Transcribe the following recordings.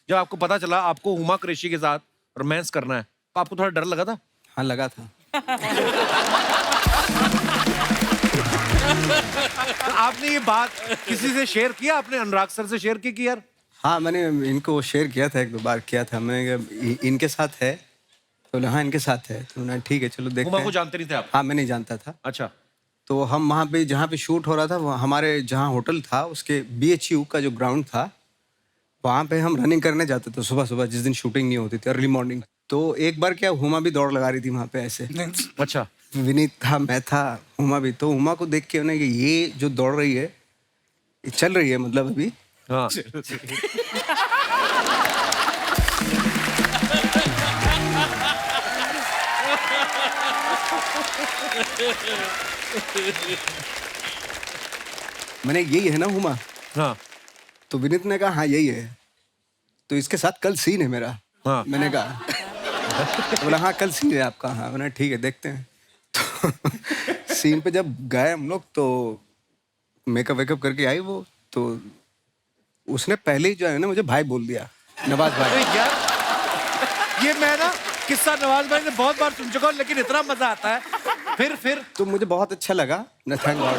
जब आपको पता चला आपको हुमा कुरैशी के साथ रोमांस करना है, तो आपको थोड़ा डर लगा था? हाँ लगा था। तो आपने ये बात किसी से शेयर किया? आपने अनुराग सर से शेयर की कि यार? हाँ मैंने इनको शेयर किया था, 1-2 बार किया था। मैंने कहा इनके साथ है, तो हाँ इनके साथ है। तो मैंने ठीक है चलो देखते हुमा हैं। को जानते नहीं थे आप? हाँ मैं नहीं जानता था। अच्छा। तो हम वहाँ पे जहाँ पे शूट हो रहा था, हमारे जहाँ होटल था उसके BHU का जो ग्राउंड था, वहाँ पे हम रनिंग करने जाते थे सुबह सुबह, जिस दिन शूटिंग नहीं होती थी, अर्ली मॉर्निंग। तो एक बार क्या, हुमा भी दौड़ लगा रही थी वहाँ पे ऐसे। अच्छा। विनीत था, मैं था, हुमा भी। तो हुमा को देख के उन्हें कि ये जो दौड़ रही है, ये चल रही है मतलब अभी। हाँ। मैंने यही है ना हुमा? हाँ। तो विनीत ने कहा हाँ यही है, तो इसके साथ कल सीन है मेरा। हाँ। मैंने कहा तो बोला हाँ कल सीन है आपका। हाँ मैंने ठीक है देखते हैं। तो सीन पे जब गए हम लोग, तो मेकअप वेकअप करके आई वो, तो उसने पहले ही जो है ना मुझे भाई बोल दिया, नवाज भाई। अरे यार, ये मैं ना किस्सा नवाज भाई ने बहुत बार सुन चुका हूँ, लेकिन इतना मजा आता है। फिर तो मुझे बहुत अच्छा लगा ना, थैंक गॉड।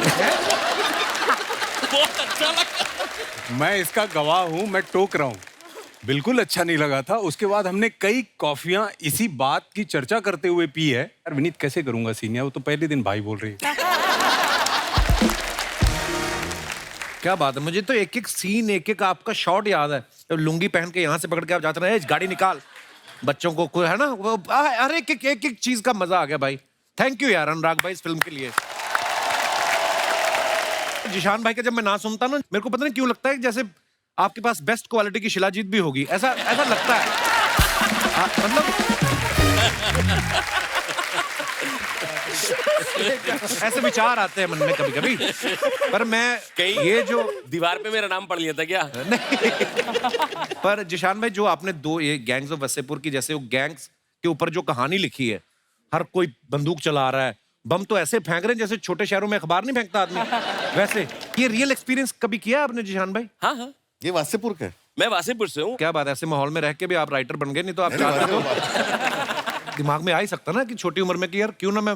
बहुत अच्छा लगा। मैं इसका गवाह हूँ, मैं टोक रहा हूँ, बिल्कुल अच्छा नहीं लगा था। उसके बाद हमने कई कॉफियां इसी बात की चर्चा करते हुए पी है। यार विनीत कैसे करूंगा सीनियर, वो तो पहले दिन भाई बोल रही है। क्या बात है, मुझे तो एक एक सीन, एक एक आपका शॉट याद है। तो लुंगी पहन के यहाँ से पकड़ के आप जाते रहे, गाड़ी निकाल, बच्चों को कोई है ना, वो हर एक एक चीज का मजा आ गया भाई। थैंक यू यार अनुराग भाई इस फिल्म के लिए। जिशान भाई का जब मैं ना सुनता ना, मेरे को पता नहीं क्यों लगता है जैसे आपके पास बेस्ट क्वालिटी की शिलाजीत भी होगी, ऐसा ऐसा लगता है। मतलब ऐसे विचार आते हैं मन में कभी कभी। पर मैं कहीं ये जो दीवार पे मेरा नाम पढ़ लिया था क्या? नहीं, पर जिशान भाई जो आपने दो ये गैंग्स ऑफ वसेपुर की, जैसे वो गैंग्स के ऊपर जो कहानी लिखी है, हर कोई बंदूक चला रहा है, बम तो ऐसे फेंक रहे हैं जैसे छोटे शहरों में अखबार नहीं फेंकता आदमी, वैसे ये रियल एक्सपीरियंस कभी किया आपने जिशान भाई? हाँ हाँ, ये वासेपुर का है। मैं वासेपुर से हूँ। क्या बात है, ऐसे माहौल में रह के भी आप राइटर बन गए, नहीं तो आप चाहते हो दिमाग में आ ही सकता ना कि छोटी उम्र में कि यार क्यों ना मैं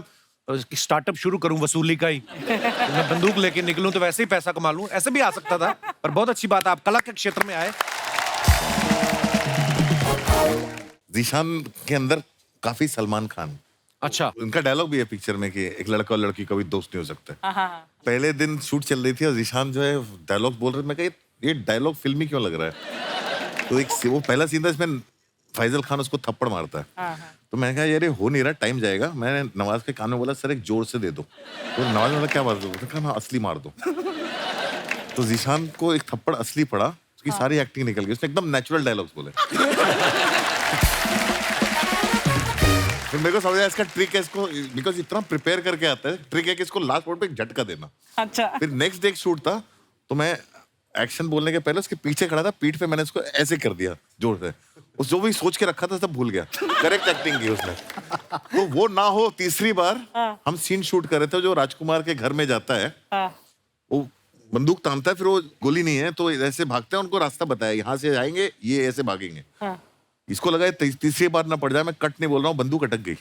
स्टार्टअप शुरू करूं वसूली का ही, मैं बंदूक लेके निकलूं तो वैसे ही पैसा कमा लूं, ऐसे भी आ सकता था। पर बहुत अच्छी बात है आप कला के क्षेत्र में आए। जीशान के अंदर काफी सलमान खान। अच्छा। उनका डायलॉग भी है पिक्चर में कि एक लड़का और लड़की कभी दोस्त नहीं हो सकते। पहले दिन शूट चल रही थी और जीशान जो है डायलॉग बोल रहे थे, मैं कहा ये डायलॉग फिल्मी क्यों लग रहा है। तो एक वो पहला सीन था इसमें फैजल खान उसको थप्पड़ मारता है। तो मैंने कहा यार ये हो नहीं रहा, टाइम जाएगा। मैंने नवाज के कान में बोला सर एक जोर से दे दो। तो नवाज ने बोला क्या मार दो? मैंने कहा हाँ असली मार दो। तो जीशान को एक थप्पड़ असली पड़ा, उसकी सारी एक्टिंग निकल गई, उसने एकदम नेचुरल डायलॉग्स बोले। फिर मेरे को समझ आया इसका ट्रिक है, इसको बिकॉज इतना प्रिपेयर करके आता है, ट्रिक है कि इसको लास्ट मोड पे एक झटका देना। अच्छा। फिर नेक्स्ट डे एक शूट था, तो मैं एक्शन बोलने के पहले उसके पीछे खड़ा था, पीठ पे मैंने उसको ऐसे कर दिया जोर से। उस जो भी सोच के रखा था सब भूल गया। करेक्ट एक्टिंग की उसने। तो वो ना हो तीसरी बार हम सीन शूट कर रहे थे, जो राजकुमार के घर में जाता है, वो बंदूक तानता है, फिर वो गोली नहीं है तो ऐसे भागते हैं, उनको रास्ता बताया यहाँ से जाएंगे, ये ऐसे भागेंगे। इसको लगा तीसरी बार ना पड़ जाए, मैं कट नहीं बोल रहा हूँ, बंदूक अटक गई।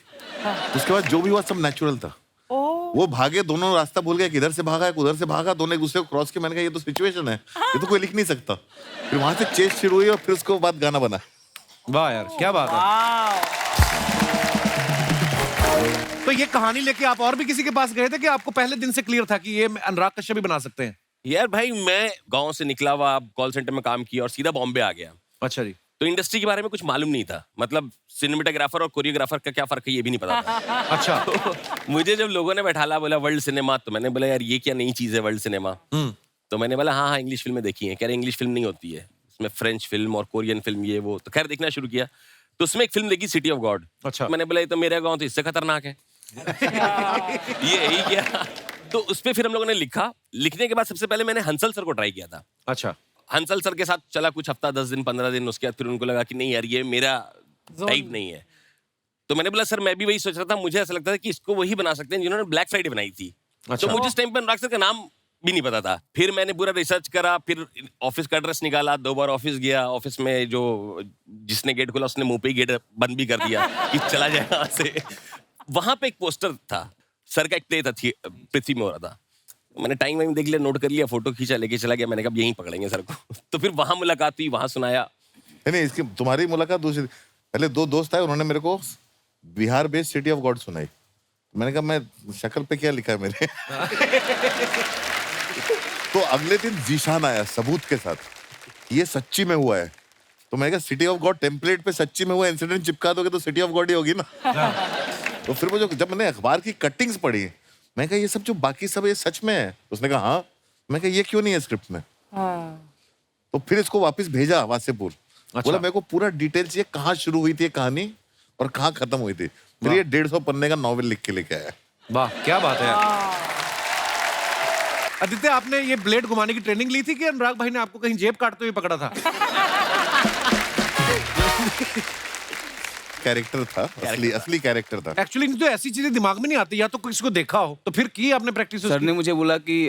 उसके बाद जो भी हुआ सब नेचुरल था। वो भागे, दोनों रास्ता भूल गए, किधर से भागा उधर से भागा, दोनों एक दूसरे को क्रॉस किया। मैंने कहा ये तो सिचुएशन है, ये तो कोई लिख नहीं सकता। फिर वहां से चेस शुरू हुई और फिर उसके बाद गाना बना। वाह यार क्या बात है। तो ये कहानी लेके आप और भी किसी के पास गए थे कि आपको पहले दिन से क्लियर था कि ये अनुराग कश्यप भी बना सकते हैं? यार भाई मैं गांव से निकला हुआ, कॉल सेंटर में काम किया और सीधा बॉम्बे आ गया। अच्छा जी। तो इंडस्ट्री के बारे में कुछ मालूम नहीं था, मतलब सिनेमेटोग्राफर और कोरियोग्राफर का क्या फर्क है ये भी नहीं पता था। अच्छा। तो मुझे जब लोगों ने बैठाला, बोला वर्ल्ड सिनेमा, तो मैंने बोला यार ये क्या नई चीज है वर्ल्ड सिनेमा। तो मैंने बोला हाँ हाँ इंग्लिश फिल्में देखी हैं। कह रहे इंग्लिश फिल्म नहीं होती है, उसमें फ्रेंच फिल्म और कोरियन फिल्म ये वो। तो खैर देखना शुरू किया, तो उसमें एक फिल्म देखी सिटी ऑफ गॉड। अच्छा। मैंने बोला ये तो मेरा गाँव तो इससे खतरनाक है। ये यही क्या। तो उस पर फिर हम लोगों ने लिखा। लिखने के बाद सबसे पहले मैंने हंसल सर को ट्राई किया था। अच्छा। हंसल सर के साथ चला कुछ हफ्ता, 10 दिन 15 दिन, उसके बाद फिर उनको लगा कि नहीं यार ये मेरा टाइप नहीं है। तो मैंने बोला सर मैं भी वही सोच रहा था, मुझे ऐसा लगता था कि इसको वही बना सकते हैं जिन्होंने ब्लैक फ्राइडे बनाई थी। अच्छा। तो मुझे इस टाइम पे अनुराग सर का नाम भी नहीं पता था। फिर मैंने पूरा रिसर्च करा, फिर ऑफिस का एड्रेस निकाला, 2 बार ऑफिस गया। ऑफिस में जो जिसने गेट खोला उसने मुंह पे ही गेट बंद भी कर दिया कि चला जाए यहाँ से। वहां पे एक पोस्टर था, सर का एक प्ले था, पृथ्वी में हो रहा था। मैंने टाइम वाइम देख लिया, नोट कर लिया, फोटो खींचा, लेके चला गया। मैंने कहा यहीं पकड़ेंगे सर को। तो फिर वहां मुलाकात हुई, वहां सुनाया। नहीं इसकी तुम्हारी मुलाकात दूसरी, पहले 2 दोस्त आए, उन्होंने मेरे को Bihar based city of God सुनाई। मैंने कहा मैं शक्ल पे क्या लिखा है मेरे। तो अगले दिन जीशान आया सबूत के साथ, ये सच्ची में हुआ है। तो मैंने कहा सिटी ऑफ गॉड टेम्पलेट पे सच्ची में हुआ इंसिडेंट चिपका दोगे तो सिटी ऑफ गॉड ही होगी ना। तो फिर मुझे जब मैंने अखबार की कटिंग्स पढ़ी, मैं कहा ये सब जो बाकी सब ये सच में है। उसने कहा हाँ। मैं कहा ये क्यों नहीं है स्क्रिप्ट में। तो फिर इसको वापस भेजा वासेपुर। बोला मेरे को पूरा डिटेल चाहिए, कहाँ शुरू हुई थी ये कहानी और कहाँ खत्म हुई थी। फिर ये 150 पन्ने का नॉवेल लिख के लेके आया। वाह क्या बात है यार। आदित्य, आपने ये ब्लेड घुमाने की ट्रेनिंग ली थी कि अनुराग भाई ने आपको कहीं जेब काटते हुए पकड़ा था? कैरेक्टर था, असली कैरेक्टर था। एक्चुअली तो ऐसी चीजें दिमाग में नहीं आती, या तो किसी को देखा हो। तो फिर की आपने प्रैक्टिस? सर ने मुझे बोला कि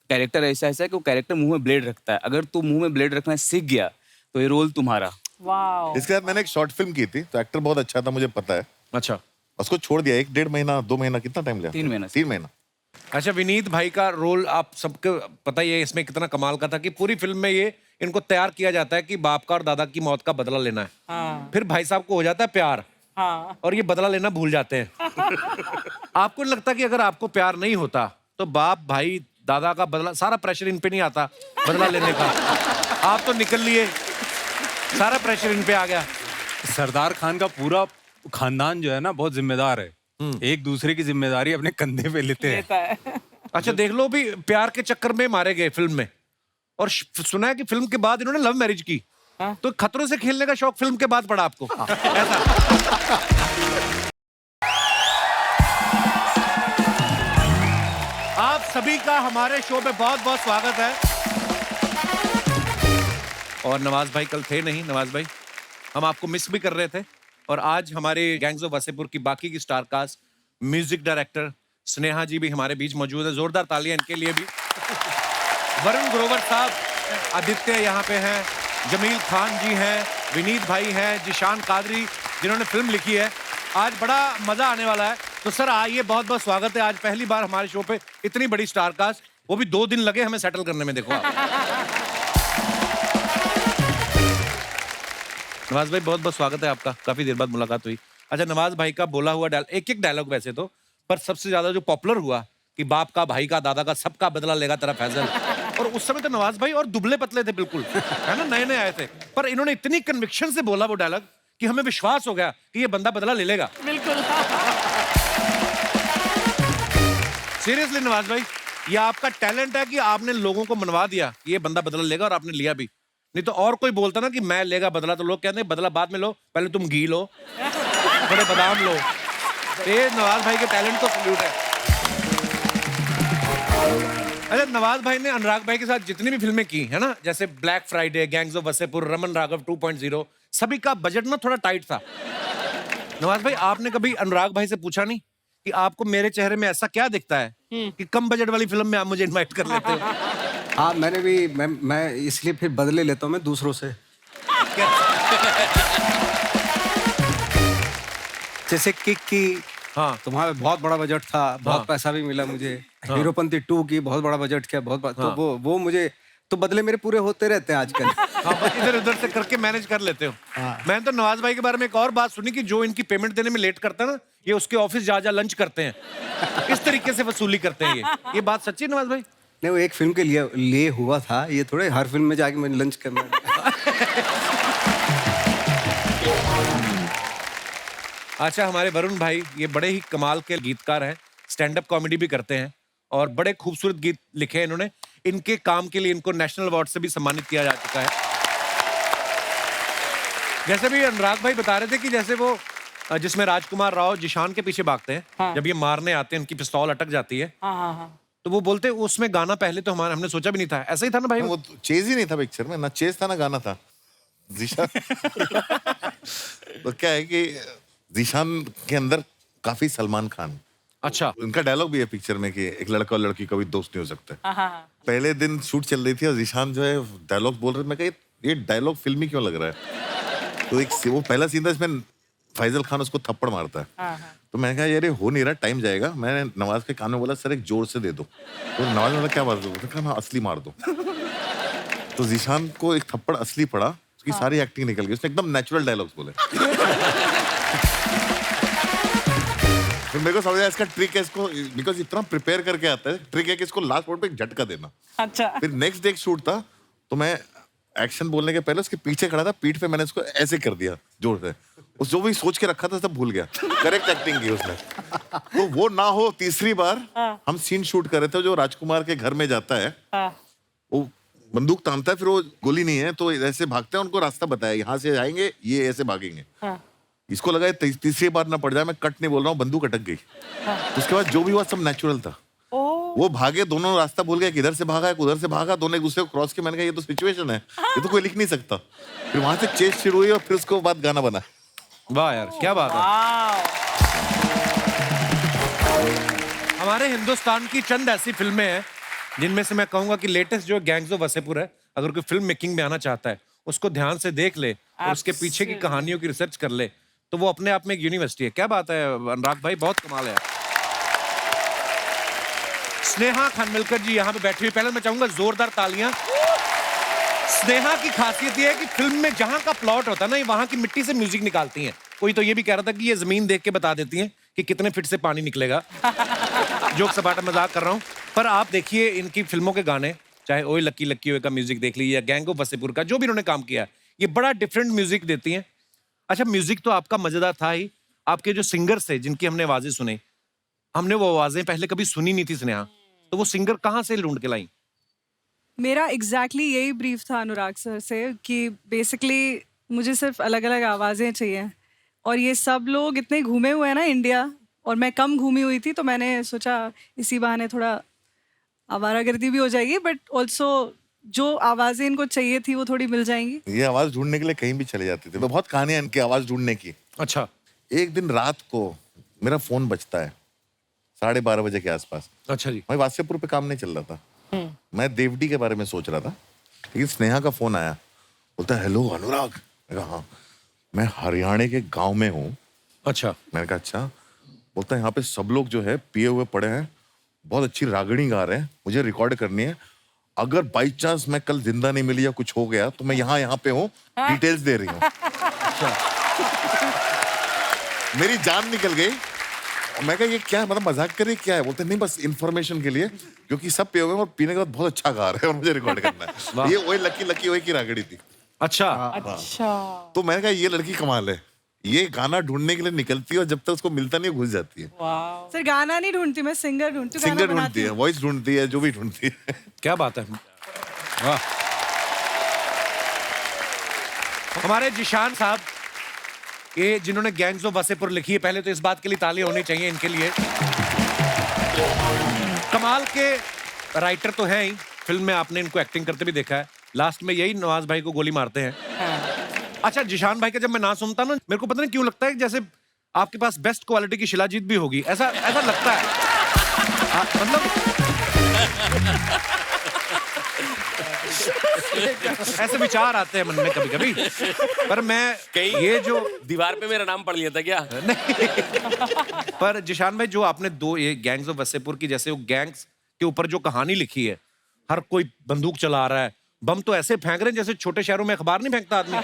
कैरेक्टर ऐसा ऐसा है कि वो कैरेक्टर मुंह में ब्लेड रखता है, अगर तू मुंह में ब्लेड रखना सीख गया तो ये रोल तुम्हारा। वाह। इसके बाद मैंने एक शॉर्ट फिल्म की थी, तो एक्टर बहुत अच्छा था, मुझे पता है। अच्छा, उसको छोड़ दिया 1-1.5 महीना 2 महीना, कितना टाइम लिया? 3 महीना। 3 महीना। अच्छा, विनीत भाई का रोल आप सबको पता ही है इसमें कितना कमाल का था कि पूरी फिल्म में ये इनको तैयार किया जाता है कि बाप का और दादा की मौत का बदला लेना है। हाँ। फिर भाई साहब को हो जाता है प्यार, हाँ। और ये बदला लेना भूल जाते हैं। आपको नहीं लगता कि अगर आपको प्यार नहीं होता तो बाप भाई दादा का बदला, सारा प्रेशर इन पे नहीं आता बदला लेने का? आप तो निकल लिए, सारा प्रेशर इन पे आ गया। सरदार खान का पूरा खानदान जो है ना बहुत जिम्मेदार है, एक दूसरे की जिम्मेदारी अपने कंधे पे लेते हैं। लेता है। अच्छा देख लो, भी प्यार के चक्कर में मारे गए फिल्म में, और सुना है कि फिल्म के बाद इन्होंने लव मैरिज की। हाँ? तो खतरों से खेलने का शौक फिल्म के बाद पड़ा आपको? ऐसा? आप सभी का हमारे शो में बहुत बहुत स्वागत है। और नवाज भाई कल थे नहीं। नवाज भाई, हम आपको मिस भी कर रहे थे। और आज हमारे गैंग्स ऑफ वसेपुर की बाकी की star cast, music director Sneha ji भी हमारे बीच मौजूद है। जोरदार तालियां इनके लिए भी। वरुण ग्रोवर साहब, आदित्य यहाँ पे हैं, जमील खान जी हैं, विनीत भाई हैं, जिशान कादरी जिन्होंने फिल्म लिखी है। आज बड़ा मजा आने वाला है। तो सर आइए, बहुत बहुत स्वागत है। आज पहली बार हमारे शो पे इतनी बड़ी स्टार कास्ट, वो भी 2 दिन लगे हमें सेटल करने में। देखो आप। नवाज भाई बहुत बहुत स्वागत है आपका, काफी देर बाद मुलाकात हुई। अच्छा, नवाज भाई का बोला हुआ एक डायलॉग वैसे तो, पर सबसे ज्यादा जो पॉपुलर हुआ कि बाप का, भाई का, दादा का, सबका बदला लेगा तेरा फैजल। और उस समय तो नवाज भाई और दुबले पतले थे बिल्कुल, है ना, नए नए आए थे, पर इन्होंने इतनी कन्विक्शन से बोला वो डायलॉग कि हमें विश्वास हो गया कि ये बंदा बदला ले लेगा। बिल्कुल। सीरियसली नवाज भाई, ये आपका टैलेंट है कि आपने लोगों को मनवा दिया कि ये बंदा बदला लेगा, और आपने लिया भी। नहीं तो और कोई बोलता ना कि मैं लेगा बदला, तो लोग कहते हैं बदला बाद में लो, पहले तुम घी लो, थोड़े बादाम लो। ये नवाज भाई के टैलेंट को सल्यूट है। अच्छा, नवाज भाई ने अनुराग भाई के साथ जितनी भी फिल्में की है ना, जैसे black Friday, gangs of Wasseypur, Raman Raghav 2.0, सभी का बजट ना थोड़ा टाइट था। नवाज भाई, आपने कभी अनुराग भाई से पूछा नहीं कि आपको मेरे चेहरे में ऐसा क्या दिखता है कि कम बजट वाली फिल्म में आप मुझे इनवाइट कर लेते हो? हाँ, मैंने भी मैं इसलिए फिर बदले लेता हूँ मैं दूसरों से। जैसे किक की, हाँ, तुम्हारा बहुत बड़ा बजट था, बहुत पैसा भी मिला मुझे। हीरोपंती 2 की बहुत बड़ा बजट किया, तो वो मुझे तो बदले मेरे पूरे होते रहते हैं आजकल। हाँ, इधर उधर से करके मैनेज कर लेते हो। मैंने तो नवाज भाई के बारे में एक और बात सुनी कि जो इनकी पेमेंट देने में लेट करता है ना, ये उसके ऑफिस जा लंच करते हैं, इस तरीके से वसूली करते हैं। ये बात सच्ची है नवाज भाई? नहीं, वो एक फिल्म के लिए हुआ था, ये थोड़े हर फिल्म में जाके मैंने लंच करना। अच्छा, हमारे वरुण भाई ये बड़े ही कमाल के गीतकार हैं, स्टैंड अप कॉमेडी भी करते हैं, और बड़े खूबसूरत गीत लिखे हैं इन्होंने। इनके काम के लिए इनको नेशनल अवार्ड से भी सम्मानित किया जा चुका है। जैसे भी अनुराग भाई बता रहे थे कि जैसे वो जिसमें राजकुमार राव जिशान के पीछे भागते हैं, हाँ। जब ये मारने आते हैं, उनकी पिस्तौल अटक जाती है, हाँ हाँ हाँ। तो वो बोलते हैं उसमें गाना पहले तो हमने सोचा भी नहीं था। ऐसा ही था ना भाई? वो चेज ही नहीं था पिक्चर में, ना चेज था ना गाना था। जीशान तो क्या है कि जीशान के अंदर काफी सलमान खान, अच्छा। उनका डायलॉग भी है पिक्चर में कि एक लड़का और लड़की कभी दोस्त नहीं हो सकते। पहले दिन शूट चल रही थी और जीशान जो है डायलॉग बोल रहे थे, मैं कहा ये डायलॉग फिल्मी क्यों लग रहा है। तो वो पहला सीन था इसमें फैजल खान उसको थप्पड़ मारता है। तो मैंने कहा यार ये हो नहीं रहा, टाइम जाएगा। मैंने नवाज के कान में बोला सर एक जोर से दे दो। तो नवाज ने बोला क्या बात है, मैंने कहा हाँ असली मार दो। तो जीशान को एक थप्पड़ असली पड़ा, उसकी सारी एक्टिंग निकल गई, उसने एकदम नेचुरल डायलॉग्स बोले। फिर मेरे को समझ आया इसका ट्रिक है, इसको बिकॉज इतना प्रिपेयर करके आता है, ट्रिक है कि इसको लास्ट मोड पे एक झटका देना। अच्छा। फिर नेक्स्ट डे एक शूट था, तो मैं एक्शन बोलने के पहले उसके पीछे खड़ा था, पीठ पे मैंने उसको ऐसे कर दिया जोर से। उस जो भी सोच के रखा था सब भूल गया। करेक्ट एक्टिंग की उसने। तो वो ना हो तीसरी बार हम सीन शूट कर रहे थे, जो राजकुमार के घर में जाता है, वो बंदूक तानता है, फिर वो गोली नहीं है तो ऐसे भागते हैं, उनको रास्ता बताया यहाँ से जाएंगे, ये ऐसे भागेंगे। इसको लगा तीसरी बार ना पड़ जाए, मैं कट नहीं बोल रहा हूँ, बंदूक अटक गई। उसके बाद जो भी हुआ सब नेचुरल था। वो भागे, दोनों रास्ता भूल गए, किधर से भागा है उधर से भागा, दोनों एक दूसरे को क्रॉस किया। मैंने कहा ये तो सिचुएशन है, ये तो कोई लिख नहीं सकता। फिर वहां से चेस शुरू हुई और फिर उसके बाद गाना बना। वाह यार क्या बात है। हमारे हिंदुस्तान की चंद ऐसी फिल्में हैं जिनमें से मैं कहूंगा कि लेटेस्ट जो गैंग्स ऑफ वसेपुर है, अगर कोई फिल्म मेकिंग में आना चाहता है उसको ध्यान से देख ले और उसके पीछे की कहानियों की रिसर्च कर ले, तो वो अपने आप में एक यूनिवर्सिटी है। क्या बात है अनुराग भाई, बहुत कमाल है। स्नेहा खानविलकर जी यहाँ पे बैठी हुई, पहले मैं चाहूंगा जोरदार तालियां। स्नेहा की खासियत ये है कि फिल्म में जहां का प्लॉट होता है ना, ये वहां की मिट्टी से म्यूजिक निकालती हैं। कोई तो ये भी कह रहा था कि ये जमीन देख के बता देती हैं कि कितने फीट से पानी निकलेगा। जोक सपाटा मजाक कर रहा हूँ, पर आप देखिए इनकी फिल्मों के गाने, चाहे ओए लक्की लक्की ओए का म्यूजिक देख लीजिए या गैंग ऑफ वसेपुर का, जो भी इन्होंने काम किया, ये बड़ा डिफरेंट म्यूजिक देती हैं। अच्छा, म्यूजिक तो आपका मजेदार था ही, आपके जो सिंगर्स थे जिनकी हमने आवाजें सुनी, हमने वो आवाजें पहले कभी सुनी नहीं थी स्नेहा, तो वो सिंगर कहाँ से ढूंढ के लाई? मेरा एग्जैक्टली यही ब्रीफ था अनुराग सर से कि बेसिकली मुझे सिर्फ अलग अलग आवाज़ें चाहिए, और ये सब लोग इतने घूमे हुए हैं ना इंडिया, और मैं कम घूमी हुई थी, तो मैंने सोचा इसी बहाने थोड़ा आवारागर्दी भी हो जाएगी, बट ऑल्सो जो आवाज़ें इनको चाहिए थी वो थोड़ी मिल जाएंगी। ये आवाज ढूंढने के लिए कहीं भी चले जाते थे, बहुत कहानियां इनकी आवाज ढूंढने की। अच्छा। एक दिन रात को मेरा फोन बजता है 12:30 बजे के आसपास। अच्छा जी। मैं वासेपुर पे काम नहीं चल रहा था, मैं देवडी के बारे में सोच रहा था, लेकिन स्नेहा का फोन आया, बोलता है हेलो अनुराग। मैं कहा हाँ, मैं हरियाणा के गांव में हूँ। अच्छा। मैंने कहा अच्छा। बोलता है यहाँ पे सब लोग जो है पिए हुए पड़े हैं, बहुत अच्छी रागड़ी गा रहे हैं, मुझे रिकॉर्ड करनी है, अगर बाई चांस मैं कल जिंदा नहीं मिली या कुछ हो गया तो मैं यहाँ पे हूँ, डिटेल्स दे रही हूँ। मेरी जान निकल गई। मैं कहा ये क्या है, मतलब मजाक कर रही क्या है? बोलते नहीं बस इन्फॉर्मेशन के लिए, क्योंकि सब पिए हुए हैं और पीने के बाद बहुत अच्छा गा रहे हैं और मुझे रिकॉर्ड करना है। ये वही लकी लकी वही की रागड़ी थी। अच्छा। अच्छा। तो मैंने कहा ये लड़की कमाल है, ये गाना ढूंढने के लिए निकलती है और जब तक उसको मिलता नहीं घुस जाती है। सर गाना नहीं ढूंढती मैं, सिंगर ढूंढती हूँ, सिंगर गाना ढूंढती बनाती है, हूँ। वॉइस ढूंढती है, जो भी ढूंढती है। क्या बात है, वाह। हमारे जिशान साहब, ये जिन्होंने गैंग्स ऑफ वसेपुर लिखी है, पहले तो इस बात के लिए ताली होनी चाहिए इनके लिए। कमाल के राइटर तो हैं ही, फिल्म में आपने इनको एक्टिंग करते भी देखा है, लास्ट में यही नवाज भाई को गोली मारते हैं। अच्छा, जिशान भाई का जब मैं नाम सुनता ना, मेरे को पता नहीं क्यों लगता है जैसे आपके पास बेस्ट क्वालिटी की शिलाजीत भी होगी, ऐसा ऐसा लगता है। मतलब ऐसे विचार आते हैं मन में कभी कभी, पर मैं कहीं ये जो दीवार पे मेरा नाम पढ़ लिया था क्या? नहीं, पर जिशान भाई जो आपने दो ये गैंग्स ऑफ वसेपुर की, जैसे वो गैंग्स के ऊपर जो कहानी लिखी है, हर कोई बंदूक चला रहा है, बम तो ऐसे फेंक रहे हैं जैसे छोटे शहरों में अखबार नहीं फेंकता आदमी,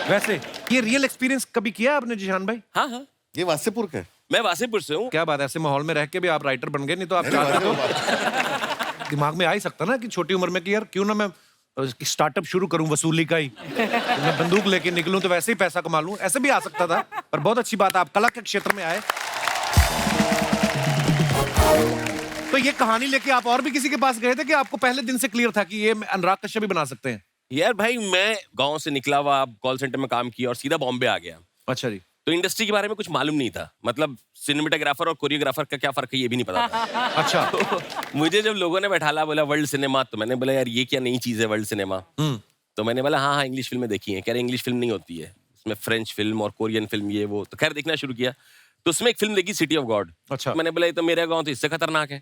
वैसे ये रियल एक्सपीरियंस कभी किया आपने जिशान भाई? हाँ हाँ, ये वासेपुर का है। मैं वासेपुर से हूँ। क्या बात है, ऐसे माहौल में रह के भी आप राइटर बन गए, नहीं तो आप चाहते तो दिमाग में आ ही सकता ना कि छोटी उम्र में कि यार क्यों ना मैं स्टार्टअप शुरू करूं वसूली का ही, तो मैं बंदूक लेके निकलूं तो वैसे ही पैसा कमा लूं, ऐसे भी आ सकता था। पर बहुत अच्छी बात है आप कला के क्षेत्र में आए। तो ये कहानी लेके आप और भी किसी के पास गए थे कि आपको पहले दिन से क्लियर था कि ये अनुराग कश्यप भी बना सकते हैं? यार भाई, मैं गांव से निकला हुआ, कॉल सेंटर में काम किया और सीधा बॉम्बे आ गया। अच्छा जी। तो इंडस्ट्री के बारे में कुछ मालूम नहीं था, मतलब सिनेमेटोग्राफर और कोरियोग्राफर का क्या फर्क है ये भी नहीं पता था। अच्छा। तो मुझे जब लोगों ने बैठाला, बोला वर्ल्ड सिनेमा, तो मैंने बोला यार ये क्या नई चीज है वर्ल्ड सिनेमा। तो मैंने बोला हाँ हाँ इंग्लिश फिल्में देखी हैं। कह रहे इंग्लिश फिल्म नहीं होती है, उसमें फ्रेंच फिल्म और कोरियन फिल्म ये वो। तो खैर देखना शुरू किया, तो उसमें एक फिल्म देखी सिटी ऑफ गॉड। अच्छा। मैंने बोला ये तो मेरा गांव तो इससे खतरनाक है।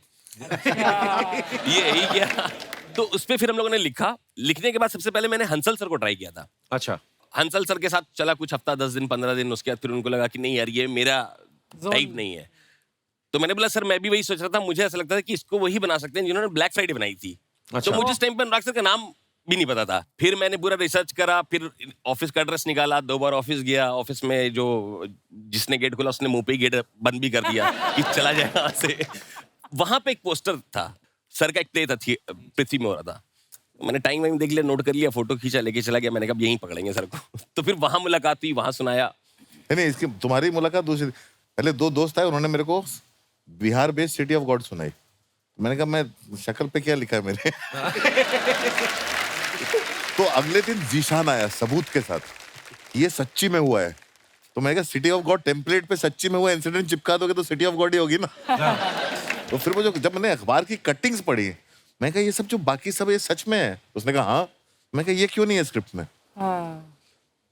ये ही क्या। तो उस पे फिर हम लोगों ने लिखा। लिखने के बाद सबसे पहले मैंने हंसल सर को ट्राई किया था। अच्छा। हंसल सर के साथ चला कुछ हफ्ता, 10 दिन, 15 दिन। उसके बाद फिर उनको लगा कि नहीं यार ये मेरा टाइप नहीं है। तो मैंने बोला सर मैं भी वही सोच रहा था, मुझे ऐसा लगता था कि इसको वही बना सकते हैं जिन्होंने ब्लैक फ्राइडे बनाई थी। अच्छा। तो मुझे उस टाइम पे अनुराग सर का नाम भी नहीं पता था। फिर मैंने पूरा रिसर्च करा, फिर ऑफिस का एड्रेस निकाला, 2 बार ऑफिस गया। ऑफिस में जो जिसने गेट खोला उसने मुंह पे ही गेट बंद भी कर दिया कि चला जाए यहाँ से। वहां पे एक पोस्टर था, सर का एक प्ले था, पृथ्वी में हो रहा था। मैंने टाइम वाइम देख लिया, नोट कर लिया, फोटो खींचा, लेके चला गया। मैंने कहा यहीं पकड़ेंगे सर को। तो फिर वहां मुलाकात हुई, वहां सुनाया। नहीं इसकी तुम्हारी मुलाकात दूसरी। पहले 2 दोस्त आए, उन्होंने मेरे को Bihar based city of God सुनाई। मैंने कहा मैं शक्ल पे क्या लिखा है मेरे। तो अगले दिन जीशान आया सबूत के साथ, ये सच्ची में हुआ है। तो मैंने कहा सिटी ऑफ गॉड टेम्पलेट पे सच्ची में हुआ इंसिडेंट चिपका दोगे तो सिटी ऑफ गॉड ही होगी ना। तो फिर वो जब मैंने अखबार की कटिंग्स पढ़ी, मैं कहा ये सब जो बाकी सब ये सच में है। उसने कहा हाँ। मैं कहा ये क्यों नहीं है स्क्रिप्ट में।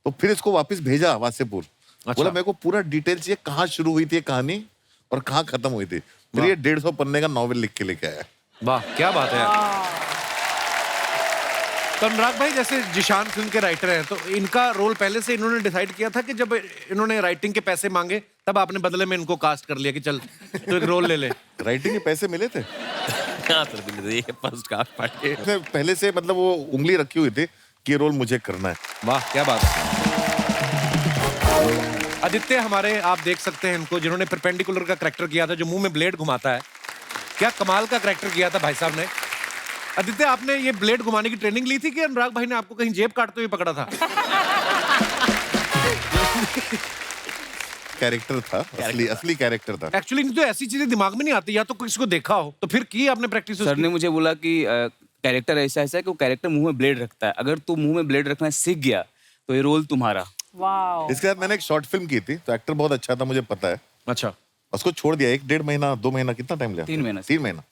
तो फिर इसको वापस भेजा वासेपुर। बोला मेरे को पूरा डिटेल चाहिए, कहाँ शुरू हुई थी ये कहानी और कहाँ खत्म हुई थी। फिर ये 150 पन्ने का नॉवेल लिख के लेके आया। वाह क्या बात है यार। तो अनुराग भाई जैसे जिशान फिल्म के राइटर हैं, तो इनका रोल पहले से इन्होंने डिसाइड किया था कि जब इन्होंने राइटिंग के पैसे मांगे तब आपने बदले में इनको कास्ट कर लिया कि चल तो एक रोल ले ले। राइटिंग के पैसे मिले थे। हाँ सर, ये फर्स्ट कास्ट पार्ट के उसने पहले से मतलब वो उंगली रखी हुई थी कि ये रोल मुझे करना है। वाह क्या बात है। आदित्य हमारे, आप देख सकते हैं इनको, जिन्होंने परपेंडिकुलर का करैक्टर किया था, जो मुंह में ब्लेड घुमाता है। क्या कमाल का करैक्टर किया था भाई साहब ने। आदित्य आपने ये ब्लेड घुमाने की ट्रेनिंग ली थी कि अनुराग भाई ने आपको कहीं जेब काटते हुए पकड़ा था। कैरेक्टर था, असली कैरेक्टर था। एक्चुअली तो ऐसी चीजें दिमाग में नहीं आती, या तो किसी को देखा हो तो फिर की आपने प्रैक्टिस। सर ने मुझे बोला कि कैरेक्टर ऐसा है कि वो कैरेक्टर मुंह में ब्लेड रखता है, अगर तू मुंह में ब्लेड रखना सीख गया तो ये रोल तुम्हारा। इसके बाद मैंने एक शॉर्ट फिल्म की थी, तो एक्टर बहुत अच्छा था, मुझे पता है। अच्छा। उसको छोड़ दिया 1-1.5 महीना 2 महीना, कितना टाइम लिया? 3 महीना। 3 महीना।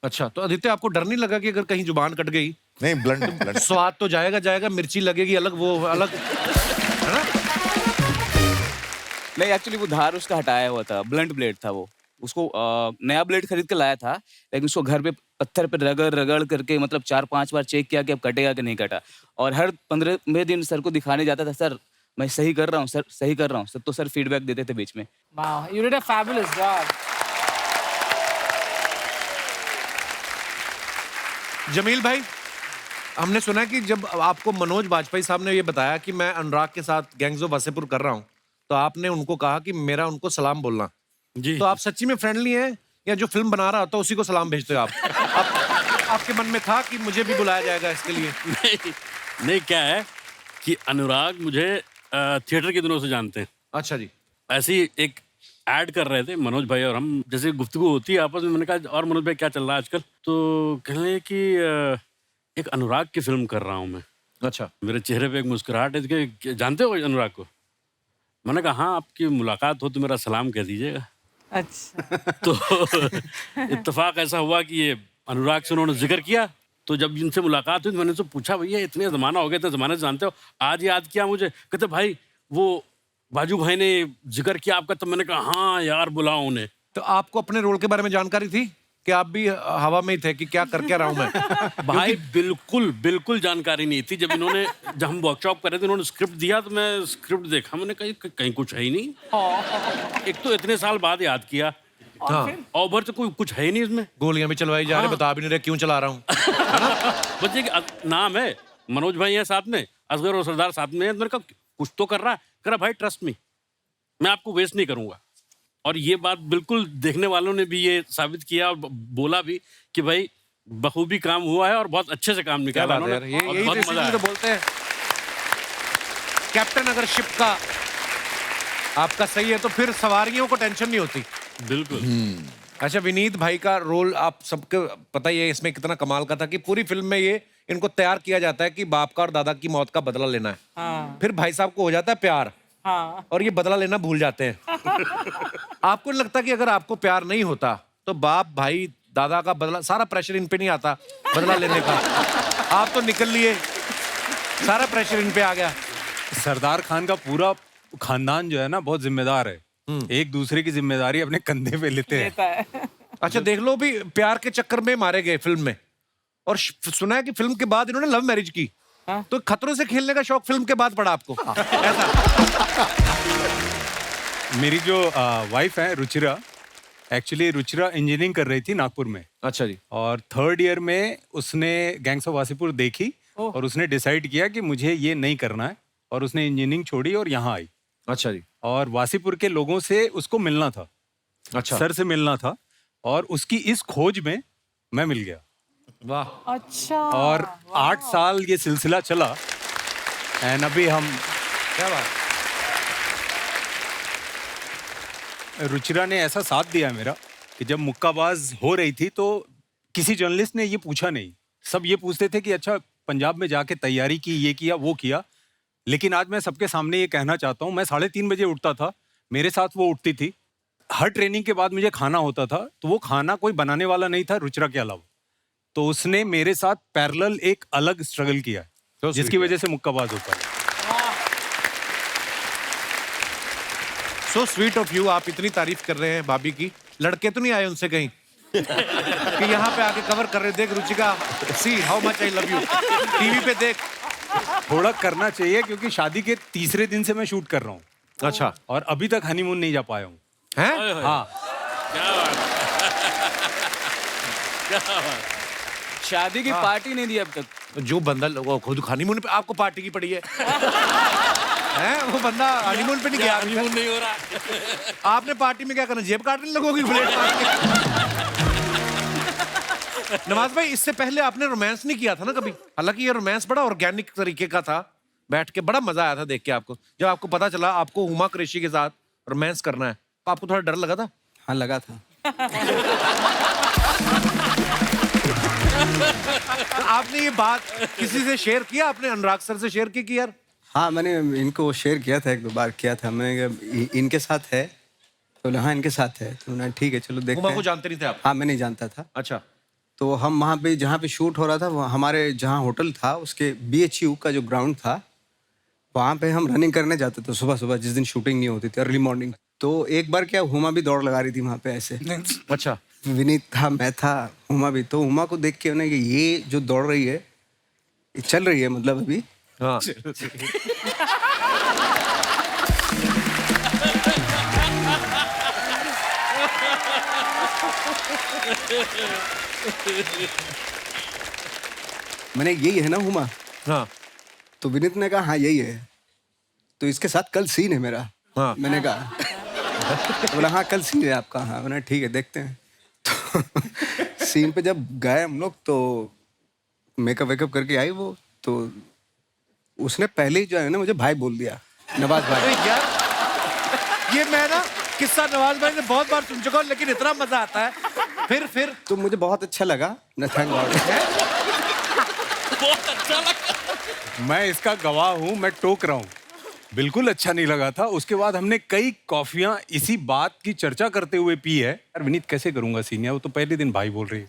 अच्छा, तो आदित्य आपको डर नहीं लगा कि अगर कहीं जुबान कट गई? नहीं, ब्लंट स्वाद तो जाएगा, मिर्ची लगेगी अलग, वो अलग है ना। नहीं एक्चुअली वो धार उसका हटाया हुआ था, ब्लंट ब्लेड था वो। उसको नया ब्लेड खरीद के लाया था, लेकिन उसको घर पे पत्थर पे रगड़ करके मतलब 4-5 बार चेक किया कि अब कटेगा कि नहीं कटा। और हर 15वें दिन सर को दिखाने जाता था, सर मैं सही कर रहा हूँ सर, सही कर रहा हूँ सर। तो सर फीडबैक देते थे बीच में। Wow, you did a fabulous job. Jameel भाई, हमने सुना कि जब आपको मनोज बाजपेयी साहब ने ये बताया कि मैं अनुराग के साथ गैंग्स ऑफ वासेपुर कर रहा हूँ, तो आपने उनको कहा कि मेरा उनको सलाम बोलना। जी। तो आप सच्ची में फ्रेंडली हैं या जो फिल्म बना रहा होता है उसी को सलाम भेजते हो आप? आपके मन में था कि मुझे भी बुलाया जाएगा इसके लिए? नहीं क्या है कि अनुराग मुझे थिएटर के दिनों से जानते हैं। अच्छा जी। ऐसे ही एक ऐड कर रहे थे मनोज भाई और हम, जैसे गुफ्तगू होती है आपस में। मैंने कहा और मनोज भाई क्या चल रहा है आजकल? तो कहने लगे कि एक अनुराग की फिल्म कर रहा हूँ मैं। अच्छा। मेरे चेहरे पे एक मुस्कुराहट है कि जानते हो अनुराग को? मैंने कहा हाँ, आपकी मुलाकात हो तो मेरा सलाम कह दीजिएगा। अच्छा। तो इत्तेफाक ऐसा हुआ कि ये अनुराग से उन्होंने जिक्र किया, तो जब इनसे मुलाकात हुई तो मैंने तो पूछा भैया इतने ज़माना हो गया, इतने ज़माने से जानते हो, आज याद किया मुझे? कहते भाई वो बाजू भाई ने जिक्र किया आपका। तो मैंने कहा हाँ यार बुलाओ उन्हें। तो आपको अपने रोल के बारे में जानकारी थी कि आप भी हवा में ही थे कि क्या कर क्या रहा हूं मैं? भाई बिल्कुल जानकारी नहीं थी। जब हम वर्कशॉप कर रहे थे, उन्होंने स्क्रिप्ट दिया तो मैं स्क्रिप्ट देखा, मैंने कहा कहीं कुछ है ही नहीं। एक तो इतने साल बाद याद किया, हाँ। और भर तो कोई कुछ है ही नहीं इसमें। गोलियां भी चलवाई जा रही, बता भी नहीं रहे क्यों चला रहा हूँ। बच्चे नाम है, मनोज भाई है साथ में, असगर और सरदार साथ में है। मैंने कहा कुछ तो कर रहा है। कह रहा भाई ट्रस्ट मी, मैं आपको वेस्ट नहीं करूंगा। और ये बात बिल्कुल देखने वालों ने भी ये साबित किया और बोला भी कि भाई बखूबी काम हुआ है और बहुत अच्छे से काम निकाला उन्होंने। ये और यही बहुत मजा आया। तो बोलते हैं कैप्टन, अगर शिप का आपका सही है तो फिर सवारियों को टेंशन नहीं होती। बिल्कुल। अच्छा, विनीत भाई का रोल आप सबको पता ही है इसमें कितना कमाल का था कि पूरी फिल्म में ये इनको तैयार किया जाता है कि बाप का और दादा की मौत का बदला लेना है। हाँ। फिर भाई साहब को हो जाता है प्यार, हाँ। और ये बदला लेना भूल जाते हैं। आपको नहीं लगता कि अगर आपको प्यार नहीं होता तो बाप भाई दादा का बदला, सारा प्रेशर इन पे नहीं आता बदला लेने का? आप तो निकल लिए, सारा प्रेशर इन पे आ गया। सरदार खान का पूरा खानदान जो है ना बहुत जिम्मेदार है। एक दूसरे की जिम्मेदारी अपने कंधे पे लेते हैं। लेता है। अच्छा देख लो भी, प्यार के चक्कर में मारे गए फिल्म में, और सुना है कि फिल्म के बाद इन्होंने लव मैरिज की। तो खतरों से खेलने का शौक फिल्म के बाद पड़ा आपको? ऐसा? मेरी जो वाइफ है रुचिरा, एक्चुअली रुचिरा इंजीनियरिंग कर रही थी नागपुर में, अच्छा जी। और थर्ड ईयर में उसने गैंग्स ऑफ वासेपुर देखी और उसने डिसाइड किया कि मुझे ये नहीं करना है, और उसने इंजीनियरिंग छोड़ी और यहाँ आई। अच्छा जी। और वासीपुर के लोगों से उसको मिलना था, अच्छा। सर से मिलना था, और उसकी इस खोज में मैं मिल गया। वाह। अच्छा। और 8 साल ये सिलसिला चला, एंड अभी हम, क्या बात। रुचिरा ने ऐसा साथ दिया मेरा कि जब मुक्काबाज हो रही थी तो किसी जर्नलिस्ट ने ये पूछा नहीं। सब ये पूछते थे कि अच्छा पंजाब में जाके तैयारी की, ये किया, वो किया। लेकिन आज मैं सबके सामने ये कहना चाहता हूँ, मैं 3:30 बजे उठता था, मेरे साथ वो उठती थी। हर ट्रेनिंग के बाद मुझे खाना होता था, तो वो खाना कोई बनाने वाला नहीं था रुचिरा के अलावा। तो उसने मेरे साथ पैरेलल एक अलग स्ट्रगल किया है, जिसकी वजह से मुक्काबाज हो पाया। So sweet of you. आप इतनी तारीफ कर रहे हैं भाभी की, लड़के तो नहीं आए उनसे कहीं कि यहाँ पे आके कवर कर रहे, देख Ruchika, see how much I love you, TV पे देख। थोड़ा करना चाहिए, क्योंकि शादी के तीसरे दिन से मैं शूट कर रहा हूँ। अच्छा। और अभी तक हनीमून नहीं जा पाया हूँ। हैं? हाँ, क्या बात क्या बात। शादी की पार्टी नहीं दी अब तक। जो बंदा वो खुद हनीमून पे, आपको पार्टी की पड़ी है हैं? वो बंदा हनीमून पे नहीं गया। हनीमून नहीं हो रहा। आपने पार्टी में क्या करना, जेब काटने लोगों की प्लेट काट के? नवाज भाई, इससे पहले आपने रोमांस नहीं किया था ना कभी? हालांकि ये रोमांस बड़ा ऑर्गेनिक तरीके का था, बैठ के बड़ा मजा आया था देख के आपको। जब आपको पता चला आपको हुमा कुरैशी के साथ रोमांस करना है, तो आपको थोड़ा डर लगा था? हाँ लगा था। तो आपने ये बात किसी से शेयर किया? आपने अनुराग सर से शेयर की कि यार? हाँ मैंने इनको शेयर किया था, 1-2 बार किया था। मैंने कहा इनके साथ है, तो हाँ इनके साथ है। तो मैंने ठीक है चलो देखते हुमा हैं। को जानते नहीं थे आप? हाँ मैं नहीं जानता था। अच्छा। तो हम वहाँ पे जहाँ पे शूट हो रहा था, हमारे जहाँ होटल था उसके BHU का जो ग्राउंड था, वहाँ पे हम रनिंग करने जाते थे सुबह सुबह, जिस दिन शूटिंग नहीं होती थी, अर्ली मॉर्निंग। तो एक बार क्या, हुमा भी दौड़ लगा रही थी वहाँ पे ऐसे। अच्छा। विनीत था, मैं था, हुमा भी। तो हुमा को देख के उन्हें कि ये जो दौड़ रही है, ये चल रही है मतलब अभी। हाँ। मैंने यही है ना हुमा? हाँ। तो विनीत ने कहा हाँ यही है, तो इसके साथ कल सीन है मेरा। हाँ। मैंने कहा, तो बोला हाँ कल सीन है आपका। हाँ मैंने ठीक है देखते हैं। तो सीन पे जब गए हम लोग, तो मेकअप वेकअप करके आई वो, तो उसने पहले ही जो है ना मुझे भाई बोल दिया, नवाज भाई। अरे यार, ये मैं ना किस्सा नवाज भाई ने बहुत बार सुन चुका हूँ, लेकिन इतना मजा आता है। फिर तो मुझे बहुत अच्छा लगा ना, थैंक गॉड। बहुत अच्छा लगा। मैं इसका गवाह हूँ, मैं टोक रहा हूँ। बिल्कुल अच्छा नहीं लगा था। उसके बाद हमने कई कॉफियां इसी बात की चर्चा करते हुए पी है। यार विनीत कैसे करूंगा सीनियर, वो तो पहले दिन भाई बोल रही है।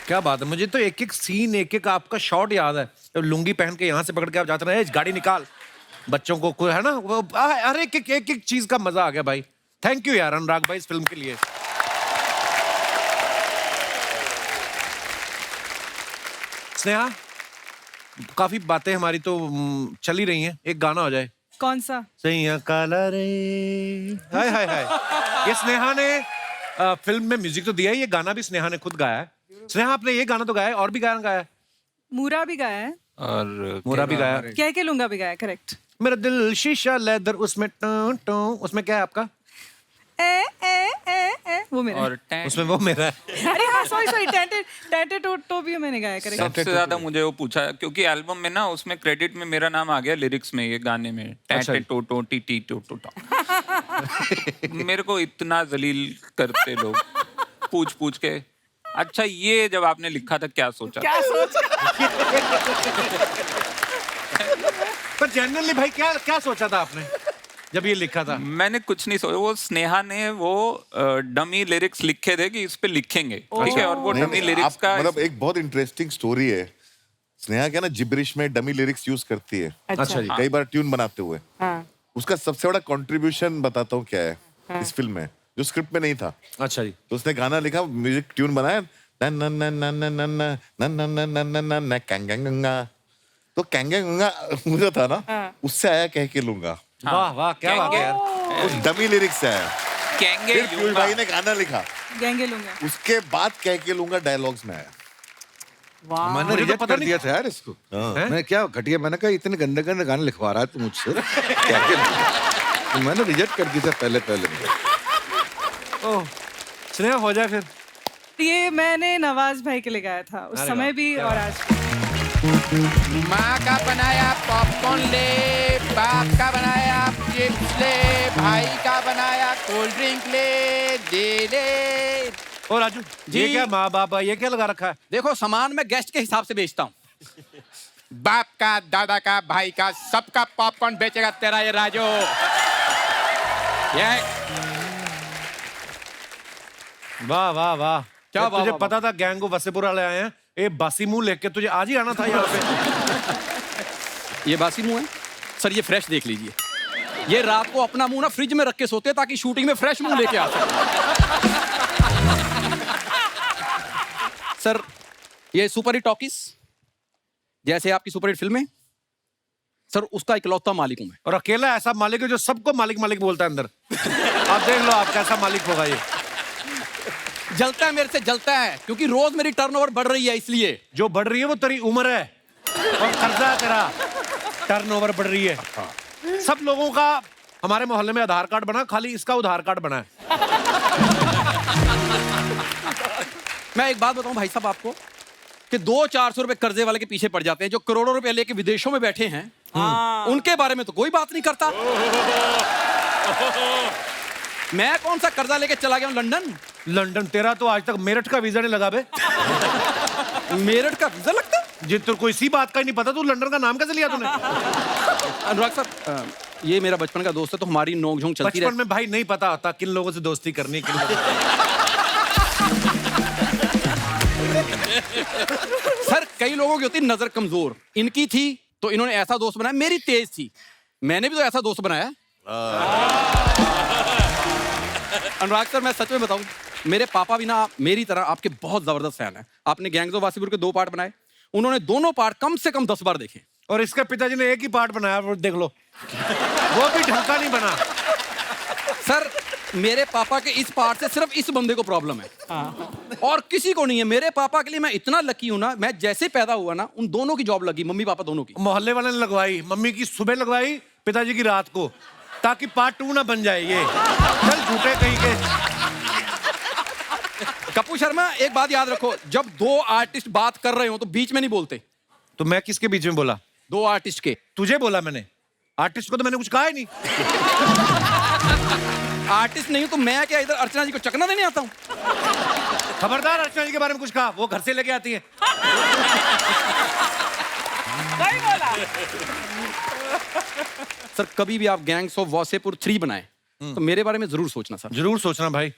क्या बात है, मुझे तो एक एक सीन, एक एक आपका शॉट याद है। जब लुंगी पहन के यहाँ से पकड़ के आप जाते रहे, गाड़ी निकाल, बच्चों को कोई है ना, वो हर एक एक चीज का मजा आ गया भाई। थैंक यू यार अनुराग भाई इस फिल्म के लिए। स्नेहा, काफी बातें हमारी तो चल ही रही हैं, एक गाना हो जाए। कौन सा? सैया काला रे, हाय हाय हाय। ये स्नेहा ने फिल्म में म्यूजिक तो दिया ही, ये गाना भी स्नेहा ने खुद गाया है। स्नेहा, आपने ये गाना तो गाया है, और भी गाना गाया है? मूरा भी गाया है और मोरा भी गाया। क्या के लूंगा भी गाया, करेक्ट। मेरा दिल शीशा लेदर, उसमें टों टों, उसमें क्या है आपका? वो मेरा है। और उसमें वो मेरा है। अरे हाँ सॉरी टैटे टो भी मैंने गाया, करेक्ट। सबसे ज्यादा मुझे वो पूछा, क्योंकि एल्बम में ना उसमें क्रेडिट में मेरा नाम आ गया, लिरिक्स में, ये गाने में टैटे टो टो टी टी टो टो टो। मेरे को इतना जलील करते लोग, पूछ के। अच्छा ये जब आपने लिखा था क्या सोचा? क्या सोच? पर जनरली भाई क्या क्या सोचा था आपने जब ये लिखा था? मैंने कुछ नहीं सोचा, वो स्नेहा ने वो डमी लिरिक्स लिखे थे कि इस पे लिखेंगे, ठीक है, और वो डमी लिरिक्स का मतलब एक बहुत इंटरेस्टिंग स्टोरी है। स्नेहा क्या ना जिब्रिश में डमी लिरिक्स यूज करती है अच्छा जी। कई बार ट्यून बनाते हुए। उसका सबसे बड़ा कंट्रीब्यूशन बताता हूँ क्या है इस फिल्म में, जो स्क्रिप्ट में नहीं था। अच्छा जी। तो उसने गाना लिखा, म्यूजिक ट्यून बनाया, न न न न न न न न न न न न न न कैंगंगा। तो कैंगंगा मुझे था ना, उससे आया कह के लूंगा। वाह वाह, क्या बात है यार। उस डमी लिरिक्स से आया। कहेंगे फिर पीयूष भाई ने गाना लिखा, गहंगे लूंगा। उसके बाद कह के लूंगा डायलॉग्स में आया। मैंने मुझे तो रिजेक्ट पता कर नहीं- दिया था यार इसको। हैं? मैं क्या घटिया, मैंने कहा इतने गंदे गंदे गाने लिखवा रहा है तू मुझसे क्या तो मैंने रिजेक्ट कर दिया था पहले ओह, स्नेहा हो जाए फिर। ये मैंने नवाज भाई के लिए गाया था उस समय भी और आज भी। माँ का बनाया पॉपकॉर्न ले, बाप का बनाया चिप्स ले, भाई का बनाया कोल्ड ड्रिंक ले, दे ले। ओ राजू, ये क्या माँ बाप, ये क्या लगा रखा है? देखो सामान मैं गेस्ट के हिसाब से बेचता हूँ। बाप का, दादा का, भाई का, सबका पॉपकॉर्न बेचेगा तेरा ये राजू। ये वाह वाह वाह, क्या जब वाह, तुझे वाह, पता था गैंग को वसेपुर वाले आए हैं, ये बासी मुंह लेके तुझे आज ही आना था यहाँ पे। ये बासी मुंह है सर, ये फ्रेश देख लीजिए। ये रात को अपना मुंह ना फ्रिज में रख के सोते हैं ताकि शूटिंग में फ्रेश मुंह लेके आ सके। सर ये सुपर हिट टॉकीज जैसे आपकी सुपर हिट फिल्में, सर उसका इकलौता मालिक हूं मैं। और अकेला ऐसा मालिक है जो सबको मालिक मालिक बोलता है अंदर। आप देख लो आप कैसा मालिक होगा ये। जलता है मेरे से, जलता है क्योंकि रोज मेरी टर्नओवर बढ़ रही है, इसलिए। जो बढ़ रही है वो तेरी उम्र है और कर्जा है तेरा, टर्नओवर बढ़ रही है। सब लोगों का हमारे मोहल्ले में आधार कार्ड बना, खाली इसका उधार कार्ड बना है। मैं एक बात बताऊं भाई साहब आपको कि 200-400 रुपए कर्जे वाले के पीछे पड़ जाते हैं, जो करोड़ों रुपए लेके विदेशों में बैठे हैं, उनके बारे में तो कोई बात नहीं करता। मैं कौन सा कर्जा लेके चला गया हूं लंदन? लंदन तेरा तो आज तक मेरठ का वीजा नहीं लगा बे। मेरठ का वीजा लगता है? जी तो कोई सी बात का ही नहीं पता, तू लंदन का नाम कैसे लिया तूने? अनुराग साहब ये मेरा बचपन का दोस्त है, तो हमारी नोक-झोंक चलती बचपन में भाई नहीं पता होता किन लोगों से दोस्ती करनी, किन लोगों सर कई लोगों की होती नजर कमजोर, इनकी थी तो इन्होंने ऐसा दोस्त बनाया। मेरी तेज थी, मैंने भी तो ऐसा दोस्त बनाया। अनुराग सर मैं सच में बताऊं, मेरे पापा भी ना मेरी तरह आपके बहुत जबरदस्त फैन है। आपने गैंग्स ऑफ वासेपुर के 2 पार्ट बनाए, उन्होंने दोनों पार्ट कम से कम 10 बार देखे। और इसके पिताजी ने एक ही पार्ट बनाया, वो देख लो, वो भी ढंग का नहीं बना। सर मेरे पापा के इस पार्ट से सिर्फ इस बंदे को प्रॉब्लम है और किसी को नहीं है। मेरे पापा के लिए मैं इतना लकी हूं ना, मैं जैसे पैदा हुआ ना उन दोनों की जॉब लगी, मम्मी पापा दोनों की। मोहल्ले वाले ने लगवाई, मम्मी की सुबह लगवाई, पिताजी की रात को, ताकि पार्ट 2 ना बन जाए। ये चल झूठे कहीं के। कपूर शर्मा एक बात याद रखो, जब 2 आर्टिस्ट बात कर रहे हो तो बीच में नहीं बोलते। तो मैं किसके बीच में बोला? 2 आर्टिस्ट के। तुझे बोला मैंने, आर्टिस्ट को तो मैंने कुछ कहा ही नहीं। आर्टिस्ट नहीं तो मैं क्या इधर अर्चना जी को चकना देने आता हूँ? खबरदार अर्चना जी के बारे में कुछ कहा, वो घर से लेके आती है। सही बोला। सर कभी भी आप गैंग्स ऑफ वासेपुर 3 बनाए तो मेरे बारे में जरूर सोचना सर। जरूर सोचना भाई,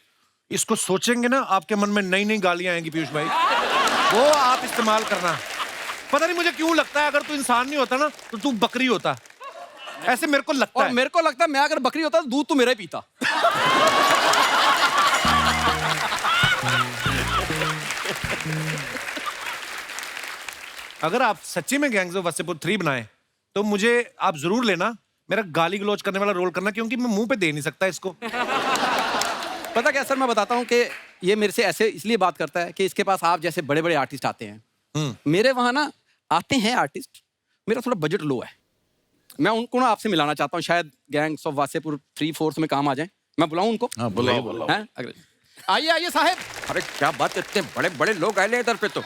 इसको सोचेंगे ना आपके मन में नई नई गालियां आएंगी पीयूष भाई, वो आप इस्तेमाल करना। पता नहीं मुझे क्यों लगता है अगर तू इंसान नहीं होता ना तो तू बकरी होता, ऐसे मेरे को लगता और है। मेरे को लगता है मैं अगर बकरी होता तो दूध तो मेरा ही पीता। अगर आप सच्ची में गैंग्स ऑफ वासेपुर 3 बनाए तो मुझे आप जरूर लेना, मेरा गाली गलौज करने वाला रोल करना, क्योंकि मैं मुंह पे दे नहीं सकता इसको। पता क्या सर, मैं बताता हूँ कि ये मेरे से ऐसे इसलिए बात करता है कि इसके पास आप जैसे बड़े बड़े आर्टिस्ट आते हैं। मेरे वहां ना आते हैं आर्टिस्ट, मेरा थोड़ा बजट लो है। मैं उनको ना आपसे मिलाना चाहता हूँ, शायद गैंग्स ऑफ वासेपुर 3/4 में काम आ जाए। मैं बुलाऊं उनको? हाँ बुलाओ। हैं? आइए आइए साहब। अरे क्या बात, इतने बड़े बड़े लोग आए इधर पे तो।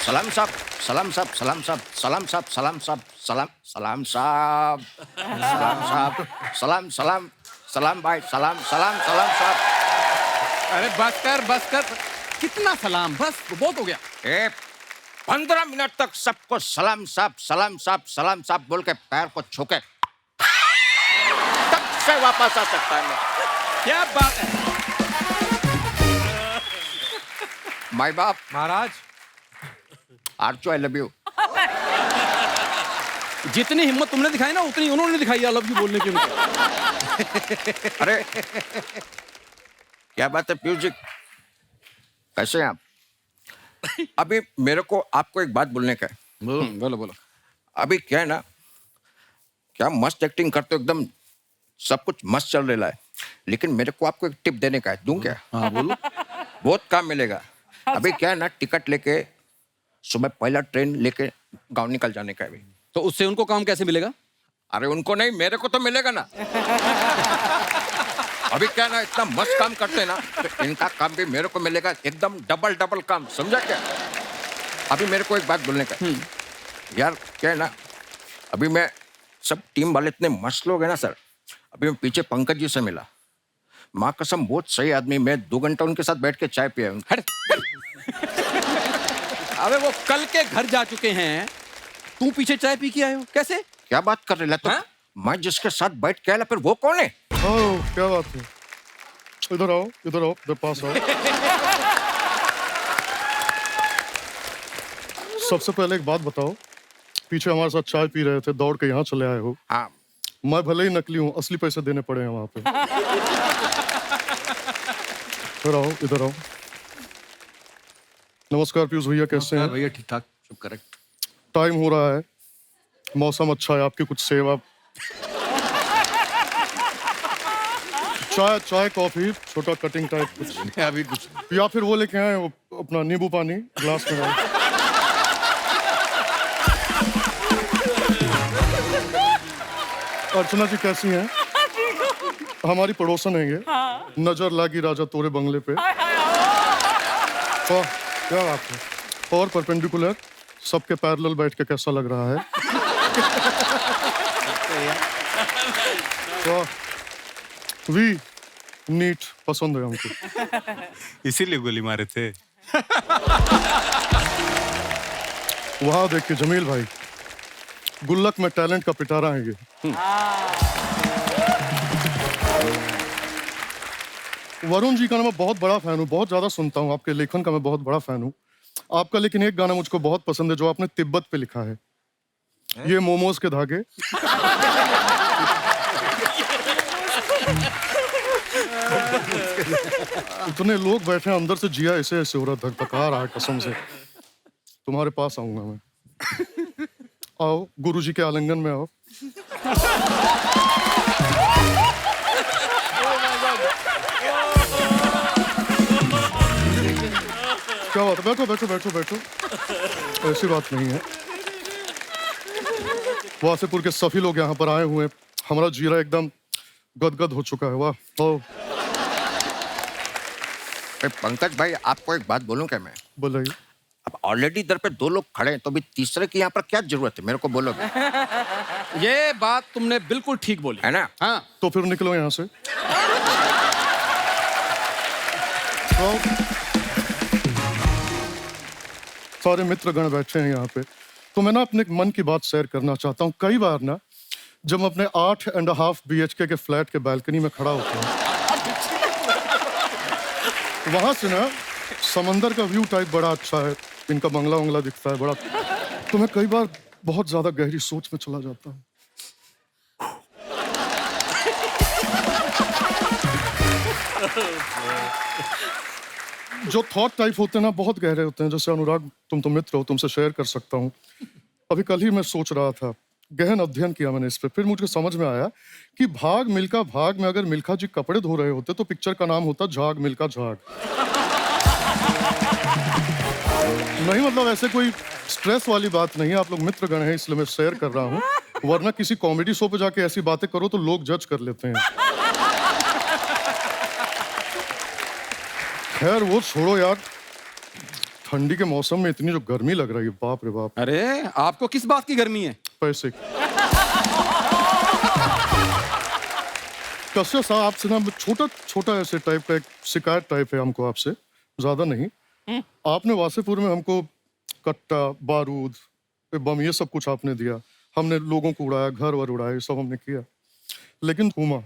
सलाम साहब, सलाम साहब, सलाम साहब, सलाम साहब, सलाम साहब, सलाम सलाम साहब, सलाम साहब, सलाम सलाम सलाम भाई, सलाम सलाम सलाम साहब। अरे बस कर, कितना सलाम, बस बहुत हो गया। 15 मिनट तक सबको सलाम साहब, सलाम साहब, सलाम साहब बोल के पैर को छू के तब से वापस आ सकता है मैं। क्या बात है माई बाप महाराज आर्चो, आई लव यू। जितनी हिम्मत तुमने दिखाई ना उतनी उन्होंने दिखाई आई लव यू बोलने की उनकी। अरे क्या बात है पीयूष जी, कैसे हैं आप? अभी मेरे को आपको एक बात बोलने का है। बोलो बोलो। अभी क्या है ना, क्या मस्त एक्टिंग करते हो, एकदम सब कुछ मस्त चल रहा है, लेकिन मेरे को आपको एक टिप देने का है, दूं क्या? हाँ बोलो। बहुत काम मिलेगा। अभी क्या है ना, टिकट लेके सुबह पहला ट्रेन लेके गांव निकल जाने का है अभी। तो उससे उनको काम कैसे मिलेगा? अरे उनको नहीं, मेरे को तो मिलेगा ना। अभी क्या है ना, इतना मस्त काम करते हैं ना, तो इनका काम भी मेरे को मिलेगा, एकदम डबल डबल काम, समझा क्या? अभी मेरे को एक बात बोलने का है। यार क्या है ना, अभी मैं सब टीम वाले इतने मस्त लोग हैं ना सर। अभी मैं पीछे पंकज जी से मिला, माँ कसम बहुत सही आदमी, मैं 2 घंटा उनके साथ बैठ के चाय पिया हूं। हट। अबे वो कल के घर जा चुके हैं, तू पीछे चाय पी के आए हो, कैसे? क्या बात कर रहे तो? मैं जिसके साथ बैठ के आया फिर वो कौन है? ओह क्या बात है, इधर आओ इधर पास आओ। सबसे पहले एक बात बताओ, पीछे हमारे साथ चाय पी रहे थे, दौड़ के यहाँ चले आए हो। हाँ। मैं भले ही नकली हूँ, असली पैसे देने पड़े हैं वहां पे। इधर आओ। नमस्कार पीयूष भैया, कैसे हैं? भैया ठीक ठाक, सब करेक्ट। टाइम हो रहा है, मौसम अच्छा है, आपकी कुछ सेवा। चाय कॉफी, छोटा कटिंग टाइप कुछ अभी कुछ, या फिर वो लेके आए वो अपना नींबू पानी ग्लास में डाल। अर्चना जी कैसी हैं? हमारी पड़ोसन है ये। नजर लागी राजा तोरे बंगले पे। क्या बात है। और परपेंडिकुलर सबके पैरेलल बैठ के कैसा लग रहा है? वी नीट पसंद है हमको। इसीलिए गोली मारे थे। वहां देखिए जमील भाई, गुल्लक में टैलेंट का पिटारा है ये। वरुण जी का ना मैं बहुत बड़ा फैन हूँ, बहुत ज्यादा सुनता हूँ, आपके लेखन का मैं बहुत बड़ा फैन हूँ आपका। लेकिन एक गाना मुझको बहुत पसंद है जो आपने तिब्बत पे लिखा है, ये मोमोज के धागे। इतने लोग बैठे हैं, अंदर से जिया ऐसे ऐसे हो रहा, धक धका रहा है कसम से। तुम्हारे पास आऊंगा मैं। आओ गुरुजी के आलिंगन में आओ। क्या बात है, बैठो बैठो बैठो बैठो, ऐसी बात नहीं है। वासेपुर के सभी लोग यहाँ पर आए हुए हैं, हमारा जीरा एकदम गदगद हो चुका है। वाह। ओ पंकज भाई, आपको एक बात बोलूं क्या मैं? बोलिए। अब ऑलरेडी इधर पे 2 लोग खड़े हैं, तो भी तीसरे की यहाँ पर क्या जरूरत है? मेरे को बोलोगे? ये बात तुमने बिल्कुल ठीक बोली है ना? हाँ। तो फिर निकलो यहाँ से। सारे मित्रगण बैठे हैं यहाँ पे, तो मैं ना अपने मन की बात शेयर करना चाहता हूँ। कई बार ना जब मैं अपने 8.5 BHK के फ्लैट के बालकनी में खड़ा होता हूँ, वहां से ना समंदर का व्यू टाइप बड़ा अच्छा है, इनका बंगला वंगला दिखता है बड़ा, तो मैं कई बार बहुत ज्यादा गहरी सोच में चला जाता हूँ। जो थॉट टाइप होते हैं ना बहुत गहरे होते हैं। जैसे अनुराग, तुम तो मित्र हो, तुमसे शेयर कर सकता हूँ। अभी कल ही मैं सोच रहा था, गहन अध्ययन किया मैंने इस पे, फिर मुझे समझ में आया कि भाग मिल्खा भाग में अगर मिल्खा जी कपड़े धो रहे होते तो पिक्चर का नाम होता झाग मिल्खा झाग। नहीं मतलब ऐसे कोई स्ट्रेस वाली बात नहीं है, आप लोग मित्रगण हैं इसलिए मैं शेयर कर रहा हूँ, वरना किसी कॉमेडी शो पे जाके ऐसी बातें करो तो लोग जज कर लेते हैं। खैर वो छोड़ो यार, ठंडी के मौसम में इतनी जो गर्मी लग रही है, बाप रे बाप। अरे आपको किस बात की गर्मी है? पैसे की। कश्यप साहब आपसे ना छोटा छोटा ऐसे टाइप का एक शिकायत टाइप है हमको आपसे, ज्यादा नहीं। आपने वासेपुर में हमको कट्टा, बारूद, बम, ये सब कुछ आपने दिया, हमने लोगों को उड़ाया, घर वर उड़ाया, ये सब हमने किया, लेकिन हुमा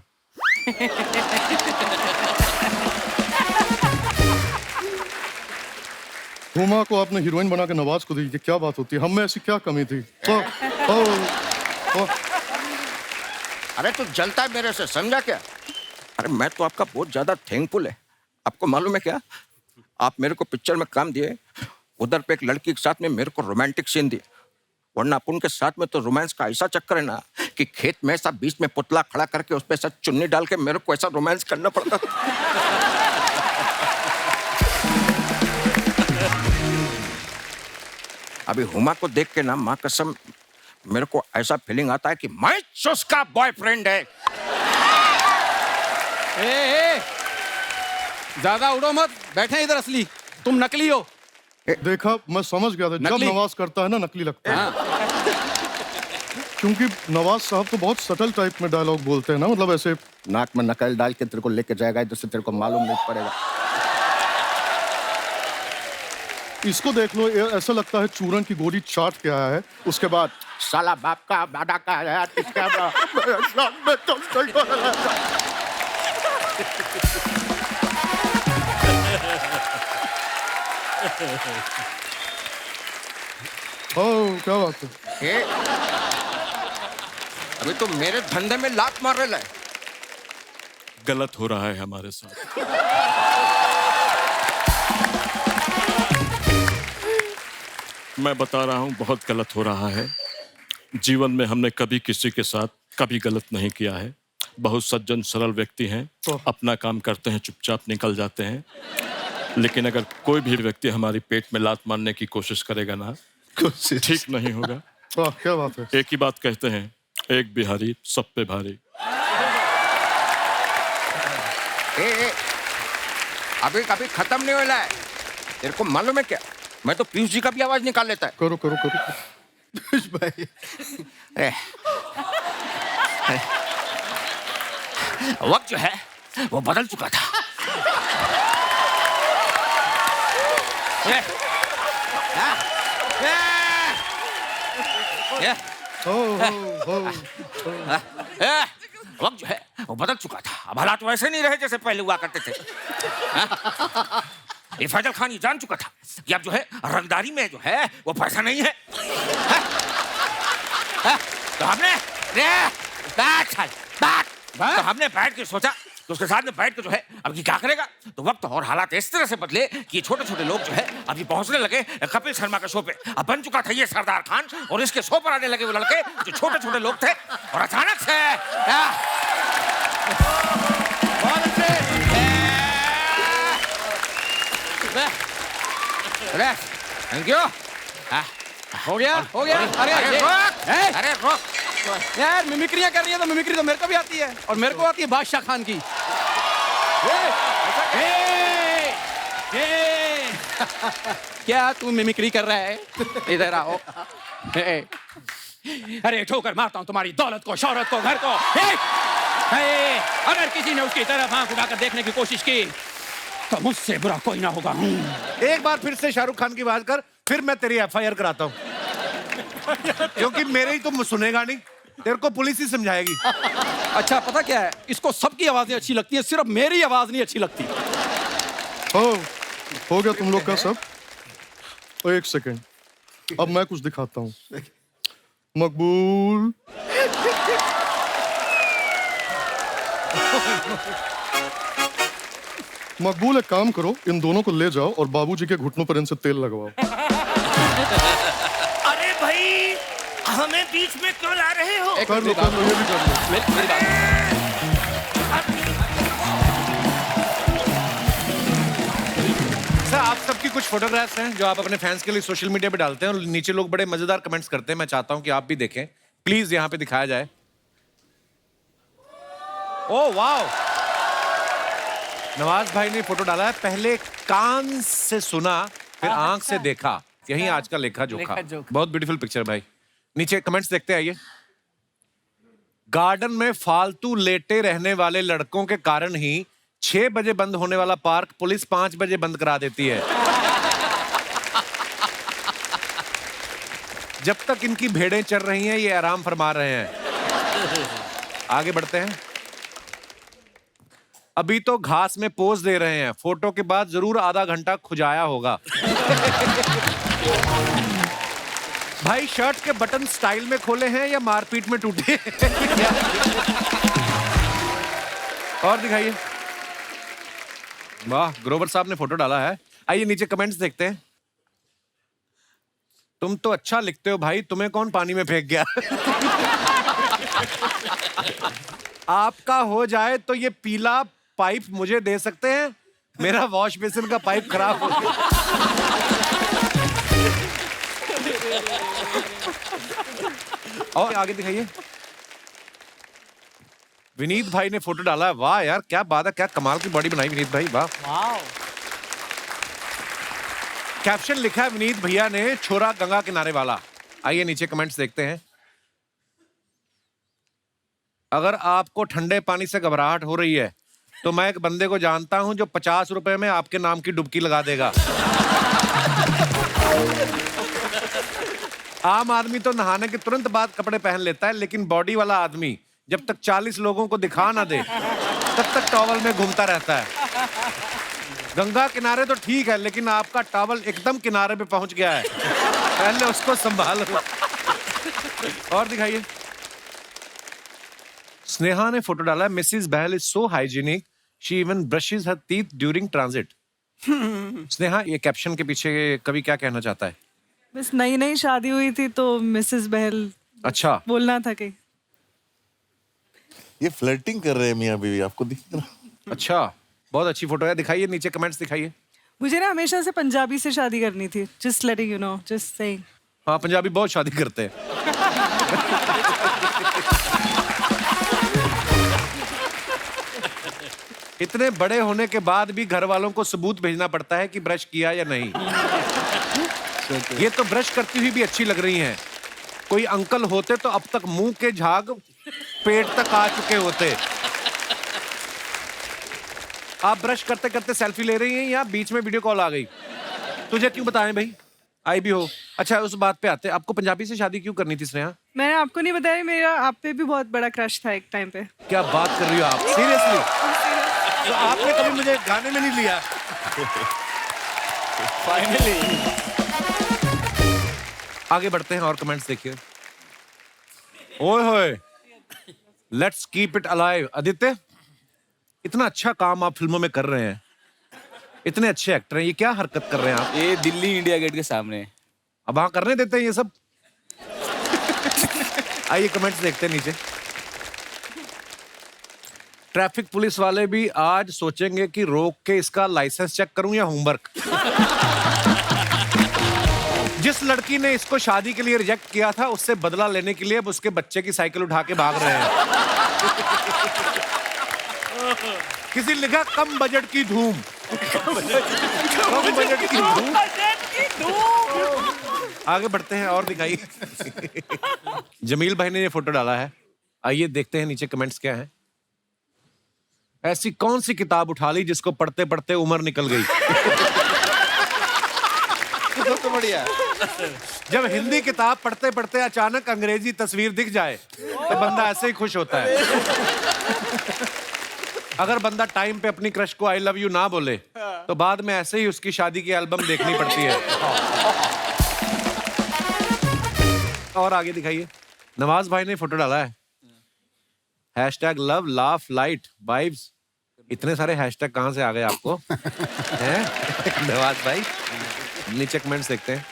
हुमा को आपने हीरोइन बना के नवाज को दी, क्या बात होती है? हम में ऐसी क्या कमी थी? अरे तू जलता है मेरे से, समझा क्या? अरे मैं तो आपका बहुत ज्यादा थैंकफुल है। आपको मालूम है क्या, आप मेरे को पिक्चर में काम दिए, उधर पे एक लड़की के साथ में मेरे को रोमांटिक सीन दिए, वरना अपन के साथ में तो रोमांस का ऐसा चक्कर है ना कि खेत में ऐसा बीच में पुतला खड़ा करके उस पे ऐसा चुन्नी डाल के मेरे को ऐसा रोमांस करना पड़ता था। अभी हुमा को देख के ना माँ कसम मेरे को ऐसा फीलिंग आता है कि मैं उसका बॉयफ्रेंड है। ए, ज्यादा उड़ो मत, बैठे इधर असली, तुम नकली हो। देखा, मैं समझ गया था, जब नकली? नवाज करता है ना नकली लगता है। क्योंकि नवाज साहब तो बहुत सटल टाइप में डायलॉग बोलते हैं ना, मतलब ऐसे नाक में नकल डाल के तेरे को लेके जाएगा जिससे तेरे को मालूम नहीं पड़ेगा। इसको देख लो, ये ऐसा लगता है चूरन की गोली चाट के आया है, उसके बाद साला बाप का दादा का है, इसका क्या बात है? अभी तो मेरे धंधे में लात मार रहे है। गलत हो रहा है हमारे साथ। मैं बता रहा हूं, बहुत गलत हो रहा है। जीवन में हमने कभी किसी के साथ कभी गलत नहीं किया है। बहुत सज्जन सरल व्यक्ति हैं, अपना काम करते हैं, चुपचाप निकल जाते हैं। लेकिन अगर कोई भी व्यक्ति हमारी पेट में लात मारने की कोशिश करेगा ना, ठीक नहीं होगा। क्या बात है? एक ही बात कहते हैं, एक बिहारी सब पे भारी। अभी कभी खत्म नहीं होला है। तेरे को मालूम है क्या, मैं तो पीयूष जी का भी आवाज निकाल लेता है। करो करो करो पीयूष भाई, वक्त जो है वो बदल चुका था। वक्त जो है वो बदल चुका था। अब हालात वैसे नहीं रहे जैसे पहले हुआ करते थे। ये फैजल खान ये जान चुका था कि अब जो है रंगदारी में जो है वो पैसा नहीं है। तो हमने तो हमने बैठ के सोचा, तो उसके साथ में बैठ के जो है अब ये क्या करेगा। तो वक्त और हालात इस तरह से बदले कि छोटे छोटे लोग जो है अभी पहुंचने लगे कपिल शर्मा के शो पे। अब बन चुका था ये सरदार खान, और इसके शो पर आने लगे वो लड़के जो छोटे छोटे लोग थे। और अचानक से थैंक यू। हो गया हो गया। अरे रोक यार, मिमिक्रियां कर रही है तो मिमिक्री तो मेरे को भी आती है, और मेरे को आती है बादशाह खान की। क्या तू मिमिक्री कर रहा है? इधर आओ। अरे ठोकर मारता हूँ तुम्हारी दौलत को, शौहरत को, घर को। अगर किसी ने उसकी तरफ आंख उठाकर देखने की कोशिश की तो मुझसे बुरा कोई ना होगा। एक बार फिर से शाहरुख खान की बात कर, फिर मैं तेरी एफआईआर कराता हूँ। क्योंकि मेरे ही तो सुनेगा नहीं, तेरे को पुलिस ही समझाएगी। अच्छा पता क्या है, इसको सबकी आवाजें अच्छी लगती हैं, सिर्फ मेरी आवाज नहीं अच्छी लगती। हो गया तुम लोग का सब? एक सेकेंड, अब मैं कुछ दिखाता हूँ। मकबूल, मकबूल एक काम करो, इन दोनों को ले जाओ और बाबूजी के घुटनों पर इनसे तेल लगवाओ। अरे भाई, हमें बीच में क्यों ला रहे हो? कर लो, ये भी कर लो। सर, आप सबकी कुछ फोटोग्राफ्स हैं जो आप अपने फैंस के लिए सोशल मीडिया पे डालते हैं, और नीचे लोग बड़े मजेदार कमेंट्स करते हैं। मैं चाहता हूं कि आप भी देखें, प्लीज यहाँ पे दिखाया जाए। ओह वाओ, नवाज भाई ने फोटो डाला है, पहले कान से सुना फिर आंख से देखा, यही आज का लेखा जोखा। बहुत ब्यूटीफुल पिक्चर भाई। नीचे कमेंट्स देखते आइए। गार्डन में फालतू लेटे रहने वाले लड़कों के कारण ही 6 बजे बंद होने वाला पार्क पुलिस 5 बजे बंद करा देती है। जब तक इनकी भेड़ें चर रही हैं, ये आराम फरमा रहे हैं। आगे बढ़ते हैं। अभी तो घास में पोज दे रहे हैं, फोटो के बाद जरूर आधा घंटा खुजाया होगा। भाई शर्ट के बटन स्टाइल में खोले हैं या मारपीट में टूटे? और दिखाइए। वाह, ग्रोवर साहब ने फोटो डाला है। आइए नीचे कमेंट्स देखते हैं। तुम तो अच्छा लिखते हो भाई, तुम्हें कौन पानी में फेंक गया? आपका हो जाए तो ये पीला पाइप मुझे दे सकते हैं? मेरा वॉश बेसिन का पाइप खराब हो गया। और आगे दिखाइए। विनीत भाई ने फोटो डाला है। वाह यार, क्या बात है, क्या कमाल की बॉडी बनाई विनीत भाई, वाह। कैप्शन लिखा है विनीत भैया ने, छोरा गंगा किनारे वाला। आइए नीचे कमेंट्स देखते हैं। अगर आपको ठंडे पानी से घबराहट हो रही है तो मैं एक बंदे को जानता हूं जो 50 रुपए में आपके नाम की डुबकी लगा देगा। आम आदमी तो नहाने के तुरंत बाद कपड़े पहन लेता है, लेकिन बॉडी वाला आदमी जब तक 40 लोगों को दिखा ना दे तब तक टॉवल में घूमता रहता है। गंगा किनारे तो ठीक है, लेकिन आपका टॉवल एकदम किनारे पे पहुंच गया है, पहले उसको संभालो। और दिखाइए। स्नेहा ने फोटो डाला है। Mrs Bahl is so hygienic, she even brushes her teeth during transit. Sneha, ये कैप्शन के पीछे कवि क्या कहना चाहता है? बस नई नई शादी हुई थी तो मिसेस बहल अच्छा बोलना था कि ये फ्लर्टिंग कर रहे हैं मियां बीवी, आपको दिख रहा? अच्छा, बहुत अच्छी फोटो है। दिखाइए नीचे कमेंट्स दिखाइए। मुझे ना हमेशा से पंजाबी से शादी करनी थी। Just letting you know, just saying. हाँ, पंजाबी बहुत शादी करते हैं। इतने बड़े होने के बाद भी घर वालों को सबूत भेजना पड़ता है कि ब्रश किया या नहीं। ये तो ब्रश करती हुई भी अच्छी लग रही हैं। कोई अंकल होते तो अब तक मुंह के झाग पेट तक आ चुके होते। आप ब्रश करते करते सेल्फी ले रही हैं या बीच में वीडियो कॉल आ गई? तुझे क्यों बताएं भाई, आई भी हो। अच्छा, उस बात पे आते, आपको पंजाबी से शादी क्यों करनी थी स्नेहा? मैंने आपको नहीं बताया, मेरा आप पे भी बहुत बड़ा क्रश था एक टाइम पे। क्या बात कर रही हो आप, सीरियसली? तो आपने कभी मुझे गाने में नहीं लिया? फाइनली। आगे बढ़ते हैं और कमेंट्स देखिए। ओए होए, let's keep it alive. Aditya, इतना अच्छा काम आप फिल्मों में कर रहे हैं, इतने अच्छे एक्टर हैं, ये क्या हरकत कर रहे हैं आप? ये दिल्ली इंडिया गेट के सामने। अब वहां करने देते हैं ये सब? आइए कमेंट्स देखते हैं नीचे। ट्रैफिक पुलिस वाले भी आज सोचेंगे कि रोक के इसका लाइसेंस चेक करूं या होमवर्क। जिस लड़की ने इसको शादी के लिए रिजेक्ट किया था, उससे बदला लेने के लिए अब उसके बच्चे की साइकिल उठा के भाग रहे हैं। किसी लिखा कम बजट की धूम। कम बजट की धूम। आगे बढ़ते हैं और दिखाइए। जमील भाई ने ये फोटो डाला है। आइए देखते हैं नीचे कमेंट्स क्या है। ऐसी कौन सी किताब उठा ली जिसको पढ़ते पढ़ते उम्र निकल गई? तो बढ़िया। जब हिंदी किताब पढ़ते पढ़ते अचानक अंग्रेजी तस्वीर दिख जाए तो बंदा ऐसे ही खुश होता है। अगर बंदा टाइम पे अपनी क्रश को आई लव यू ना बोले तो बाद में ऐसे ही उसकी शादी की एल्बम देखनी पड़ती है। और आगे दिखाइए। नवाज भाई ने फोटो डाला है। Hashtag love laugh light vibes. इतने सारे हैशटैग कहां से आ गए आपको? हैं नवाज भाई? नीचे कमेंट्स देखते हैं।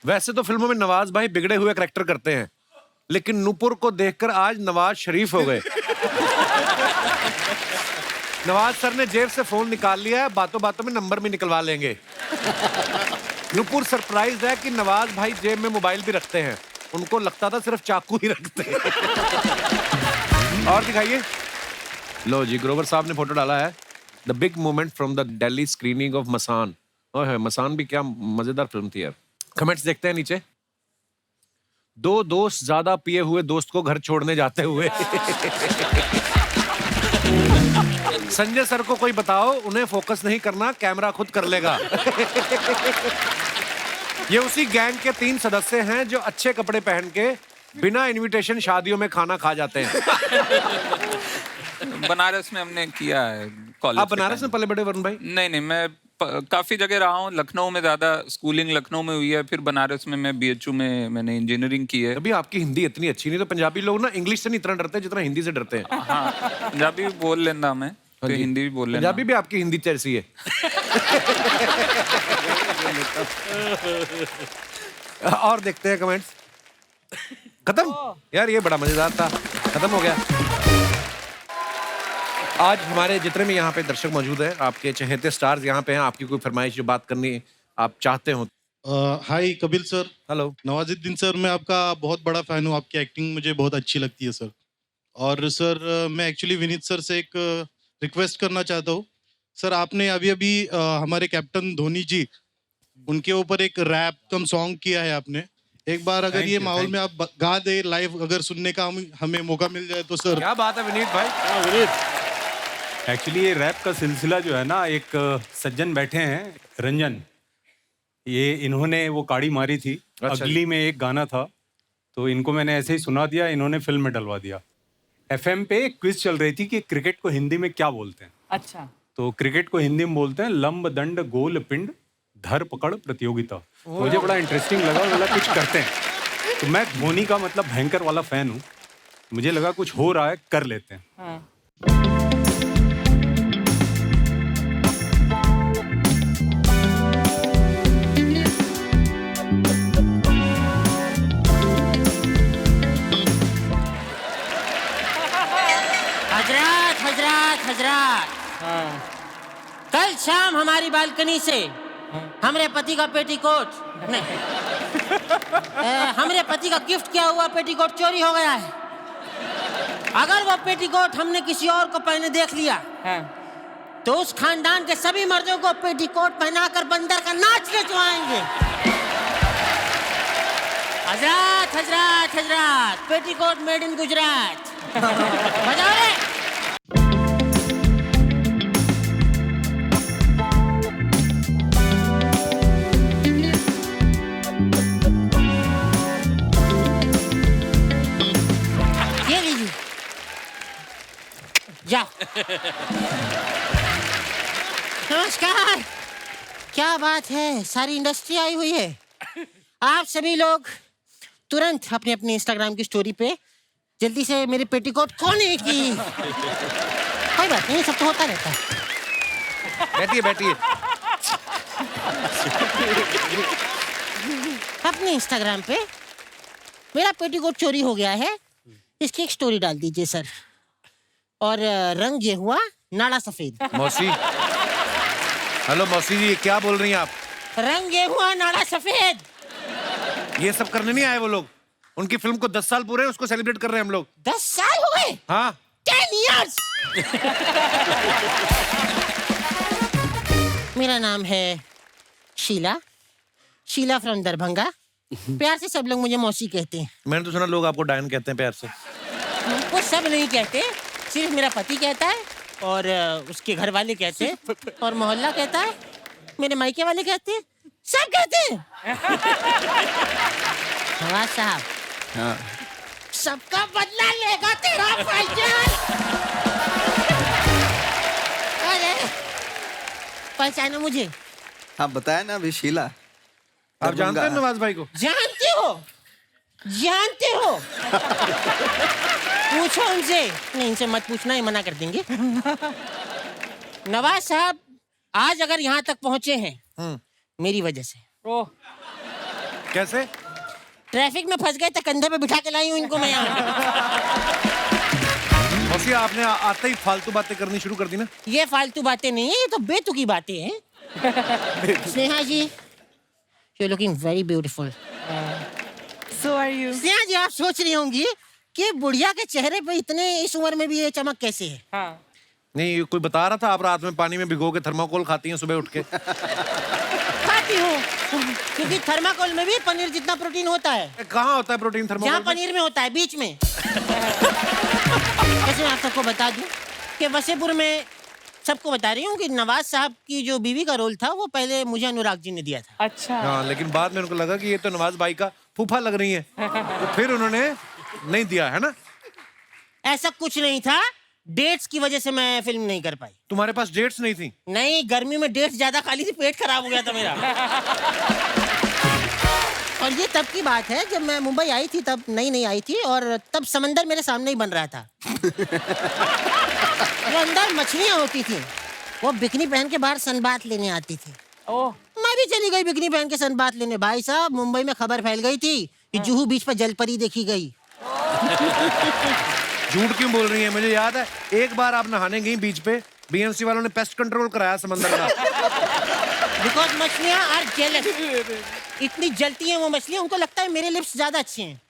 वैसे तो फिल्मों में नवाज भाई बिगड़े हुए करैक्टर करते हैं, लेकिन नूपुर को देखकर आज नवाज शरीफ हो गए। नवाज सर ने जेब से फोन निकाल लिया है, बातों बातों में नंबर भी निकलवा लेंगे। नूपुर सरप्राइज है कि नवाज भाई जेब में मोबाइल भी रखते हैं, उनको लगता था सिर्फ चाकू ही रखते हैं। और दिखाइए। लो जी, ग्रोवर साहब ने फोटो डाला है। The big moment from the Delhi screening of Masaan. ओह, मसान भी क्या मजेदार फिल्म थी यार। कमेंट्स देखते हैं नीचे। दो दोस्त ज्यादा पिए हुए दोस्त को घर छोड़ने जाते हुए। संजय सर को कोई बताओ, उन्हें फोकस नहीं करना, कैमरा खुद कर लेगा। ये उसी गैंग के 3 सदस्य हैं जो अच्छे कपड़े पहन के बिना इनविटेशन शादियों में खाना खा जाते हैं। बनारस में हमने किया है कॉलेज। आप बनारस में पले बड़े वरुण भाई? नहीं, मैं काफी जगह रहा हूँ। लखनऊ में ज्यादा स्कूलिंग लखनऊ में हुई है, फिर बनारस में मैं BHU में मैंने इंजीनियरिंग की है। अभी आपकी हिंदी इतनी अच्छी नहीं, तो पंजाबी लोग ना इंग्लिश से नहीं इतना डरते जितना हिंदी से डरते हैं। हाँ, पंजाबी भी बोल लेना मैं, तो हिंदी भी बोल लेना। पंजाबी भी आपकी हिंदी जैसी है। और देखते हैं कमेंट्स। खत्म यार, ये बड़ा मजेदार था, खत्म हो गया। आज हमारे जितने भी यहाँ पे दर्शक मौजूद हैं, आपके चहेते स्टार्स यहाँ पे हैं, आपकी कोई फरमाइश जो बात करनी आप चाहते हो? Hi Kapil sir. Hello Nawazuddin sir, मैं आपका बहुत बड़ा फैन हूँ, आपकी एक्टिंग मुझे बहुत अच्छी लगती है सर। और सर मैं एक्चुअली विनीत सर से एक रिक्वेस्ट करना चाहता हूँ। सर आपने अभी अभी हमारे कैप्टन धोनी जी, उनके ऊपर एक रैप कम सॉन्ग किया है आपने। एक बार अगर ये माहौल में आप गा दे लाइव, अगर सुनने का हमें मौका मिल जाए तो सर। क्या बात है विनीत भाई। विनीत, एक्चुअली ये रैप का सिलसिला जो है ना, एक सज्जन बैठे हैं रंजन, ये इन्होंने वो काड़ी मारी थी। अगली में एक गाना था, तो इनको मैंने ऐसे ही सुना दिया, इन्होंने फिल्म में डलवा दिया। FM पे एक क्विज चल रही थी कि क्रिकेट को हिंदी में क्या बोलते हैं। अच्छा। तो क्रिकेट को हिंदी में बोलते हैं लंब दंड गोल पिंड धर पकड़ प्रतियोगिता। मुझे बड़ा इंटरेस्टिंग लगा, बोला कुछ करते हैं। तो मैं धोनी का मतलब भयंकर वाला फैन हूँ, मुझे लगा कुछ हो रहा है, कर लेते हैं। हाँ। हजरत हजरत हजरत, कल शाम हमारी बालकनी से हमरे पति का पेटीकोट नहीं, हमरे पति का गिफ्ट किया हुआ पेटीकोट चोरी हो गया है। अगर वो पेटीकोट हमने किसी और को पहने देख लिया तो उस खानदान के सभी मर्दों को पेटीकोट पहनाकर बंदर का नाच नचवाएंगे। हजरत हजरत हजरत, पेटीकोट मेड इन गुजरात। बजाओ रे। ये लीजिए, जाओ। नमस्कार। क्या बात है, सारी इंडस्ट्री आई हुई है। आप सभी लोग तुरंत अपने अपने इंस्टाग्राम की स्टोरी पे जल्दी से मेरे पेटीकोट खोलने की। कोई बात नहीं, सब तो होता रहता है। बैठिए बैठिए। अपने इंस्टाग्राम पे मेरा पेटीकोट चोरी हो गया है, इसकी एक स्टोरी डाल दीजिए सर। और रंग ये हुआ नाड़ा सफेद। मौसी, हेलो मौसी जी, क्या बोल रही हैं आप? रंग ये हुआ नाड़ा सफेद। ये सब करने नहीं आए वो लोग। उनकी फिल्म को 10 साल पूरे हैं, उसको सेलिब्रेट कर रहे हैं हम लोग। 10 साल हो गए? हाँ 10 years। मेरा नाम है शीला, शीला फ्रॉम दरभंगा। प्यार से सब लोग मुझे मौसी कहते हैं। मैंने तो सुना लोग आपको डायन कहते हैं प्यार से। वो सब नहीं कहते, सिर्फ मेरा पति कहता है, और उसके घर वाले कहते हैं, और मोहल्ला कहता है, मेरे मायके वाले कहते हैं, सब कहते हैं। नवाज साहब, सबका बदला लेगा तेरा भाईजान। अरे पहचानो मुझे? हाँ बताया ना अभी, शीला। आप जानते हैं नवाज भाई को? जानते हो? जानते हो? पूछो उनसे। नहीं, इनसे मत पूछना, ये मना कर देंगे। नवाज साहब आज अगर यहाँ तक पहुंचे हैं मेरी वजह से। कैसे? ट्रैफिक में फंस गए तो कंधे पे बिठा के लाई हूँ इनको मैं यहाँ। मौसी, आपने आते ही फालतू बातें करनी शुरू कर दी ना। ये फालतू बातें नहीं है, ये तो बेतुकी बातें हैं। स्नेहा जी, you're looking very beautiful. So are you. Sneha जी, आप सोच रही होंगी कि बुढ़िया के चेहरे पे इतने इस उम्र में भी ये चमक कैसे है? हाँ। नहीं, कोई बता रहा था आप रात में पानी में भिगो के थर्माकोल खाती हैं सुबह उठ के। खाती हूँ, क्योंकि थर्माकोल में भी पनीर जितना प्रोटीन होता है। कहाँ होता है प्रोटीन थर्माकोल जहाँ में? पनीर में होता है, बीच में। वैसे मैं आप सबको बता दूं कि वसेपुर में सबको बता रही हूँ कि नवाज साहब की जो बीवी का रोल था वो पहले मुझे अनुराग जी ने दिया था। अच्छा। हाँ, लेकिन बाद में उनको लगा कि ये तो नवाज भाई का फूफा लग रही है, तो फिर उन्होंने नहीं दिया, है ना? ऐसा कुछ नहीं था, डेट्स की वजह से मैं फिल्म नहीं कर पाई। तुम्हारे पास डेट्स नहीं थी? नहीं, गर्मी में डेट्स ज्यादा खा ली थी, पेट खराब हो गया था मेरा। और ये तब की बात है जब मैं मुंबई आई थी, तब नई आई थी, और तब समंदर मेरे सामने ही बन रहा था। वो अंदर मछलियां होती थी, वो बिकनी पहन के बाहर सनबाथ लेने आती थी। मैं भी चली गई बिकनी पहन के सनबाथ लेने। भाई साहब, मुंबई में खबर फैल गई थी कि जुहू बीच पर जलपरी देखी गई। झूठ क्यों बोल रही है? मुझे याद है एक बार आप नहाने गई बीच पे, बीएमसी वालों ने पेस्ट कंट्रोल कराया समंदर का। बिकॉज मछलियां आर जेलस, इतनी जलती हैं वो मछलियां, उनको लगता है मेरे लिप्स ज्यादा अच्छे हैं।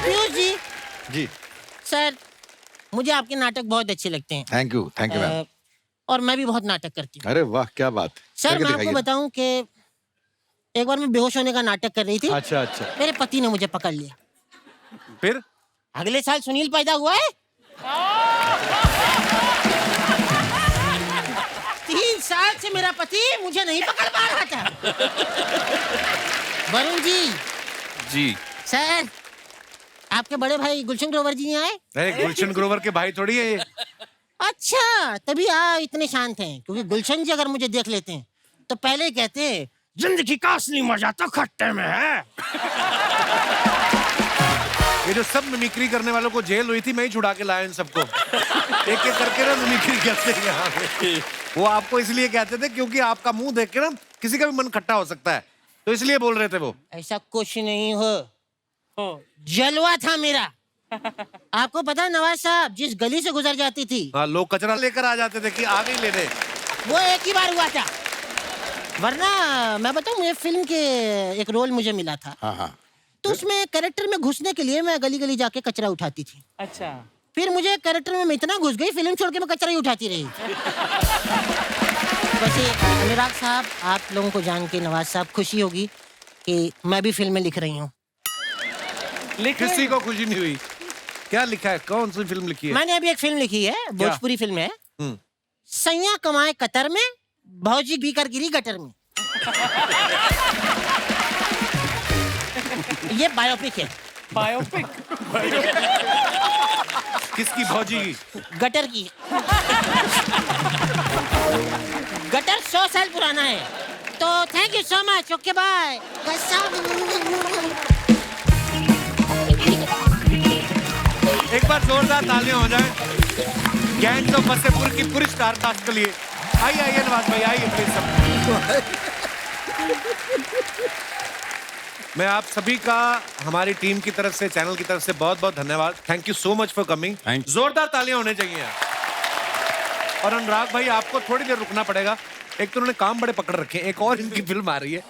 पीयूष जी। जी सर, मुझे आपके नाटक बहुत अच्छे लगते हैं। Thank you ma'am. और मैं भी बहुत नाटक करती हूँ। अरे वाह, क्या बात। सर, करके मैं आपको दिखाइए। बताऊं कि एक बार मैं बेहोश होने का नाटक कर रही थी। अच्छा अच्छा। मेरे पति ने मुझे पकड़ लिया। फिर अगले साल सुनील पैदा हुआ है। 3 साल से मेरा पति मुझे नहीं पकड़ पा रहा था। वरुण जी। जी सर, आपके बड़े भाई गुलशन ग्रोवर जी नहीं आए? अरे गुलशन ग्रोवर के भाई थोड़ी है ये। अच्छा, तभी इतने शांत हैं, क्योंकि गुलशन जी अगर मुझे देख लेते हैं तो पहले ही कहते हैं, जिंदगी का असली मजा तो खट्टे में है। ये जो सब मिमिक्री करने वालों को जेल हुई थी, मैं ही छुड़ा के लाया इन सबको। एक एक करके ना मिमिक्री करते हैं यहाँ पे। वो आपको इसलिए कहते थे क्योंकि आपका मुंह देख के ना किसी का भी मन खट्टा हो सकता है, तो इसलिए बोल रहे थे वो। ऐसा कुछ नहीं हो, जलवा था मेरा। आपको पता है नवाज साहब जिस गली से गुजर जाती थी, हाँ, लोग कचरा लेकर आ जाते थे कि आ गई लेने। वो एक ही बार हुआ था। वरना मैं बताऊं, मुझे फिल्म के एक रोल मुझे मिला था। हाँ। तो उसमें कैरेक्टर में घुसने के लिए मैं गली गली जाके कचरा उठाती थी। अच्छा। फिर मुझे कैरेक्टर में मैं इतना घुस गई, फिल्म छोड़ के मैं कचरा ही उठाती रही। वैसे अनुराग साहब, आप लोगों को जान के नवाज साहब खुशी होगी कि मैं भी फिल्में लिख रही हूँ। किसी को खुशी नहीं हुई? क्या लिखा है? कौन सी फिल्म लिखी है? मैंने अभी एक फिल्म लिखी है, भोजपुरी फिल्म है। सैया कमाए कतर में, भौजी बीकर गिरी गटर में। ये बायोपिक है। बायोपिक? किसकी? भौजी की? गटर की। गटर 100 साल पुराना है। तो thank you so much. Okay bye. एक बार जोरदार तालियां हो जाएं गैंग्स ऑफ वसेपुर की पूरी स्टार कास्ट के लिए। आइए नवाज भाई, आइए प्लीज सब। मैं आप सभी का हमारी टीम की तरफ से, चैनल की तरफ से बहुत बहुत धन्यवाद। Thank you so much for coming. जोरदार तालियां होने चाहिए यार। और अनुराग भाई, आपको थोड़ी देर रुकना पड़ेगा। एक तो उन्होंने काम बड़े पकड़ रखे हैं, एक और इनकी फिल्म आ रही है।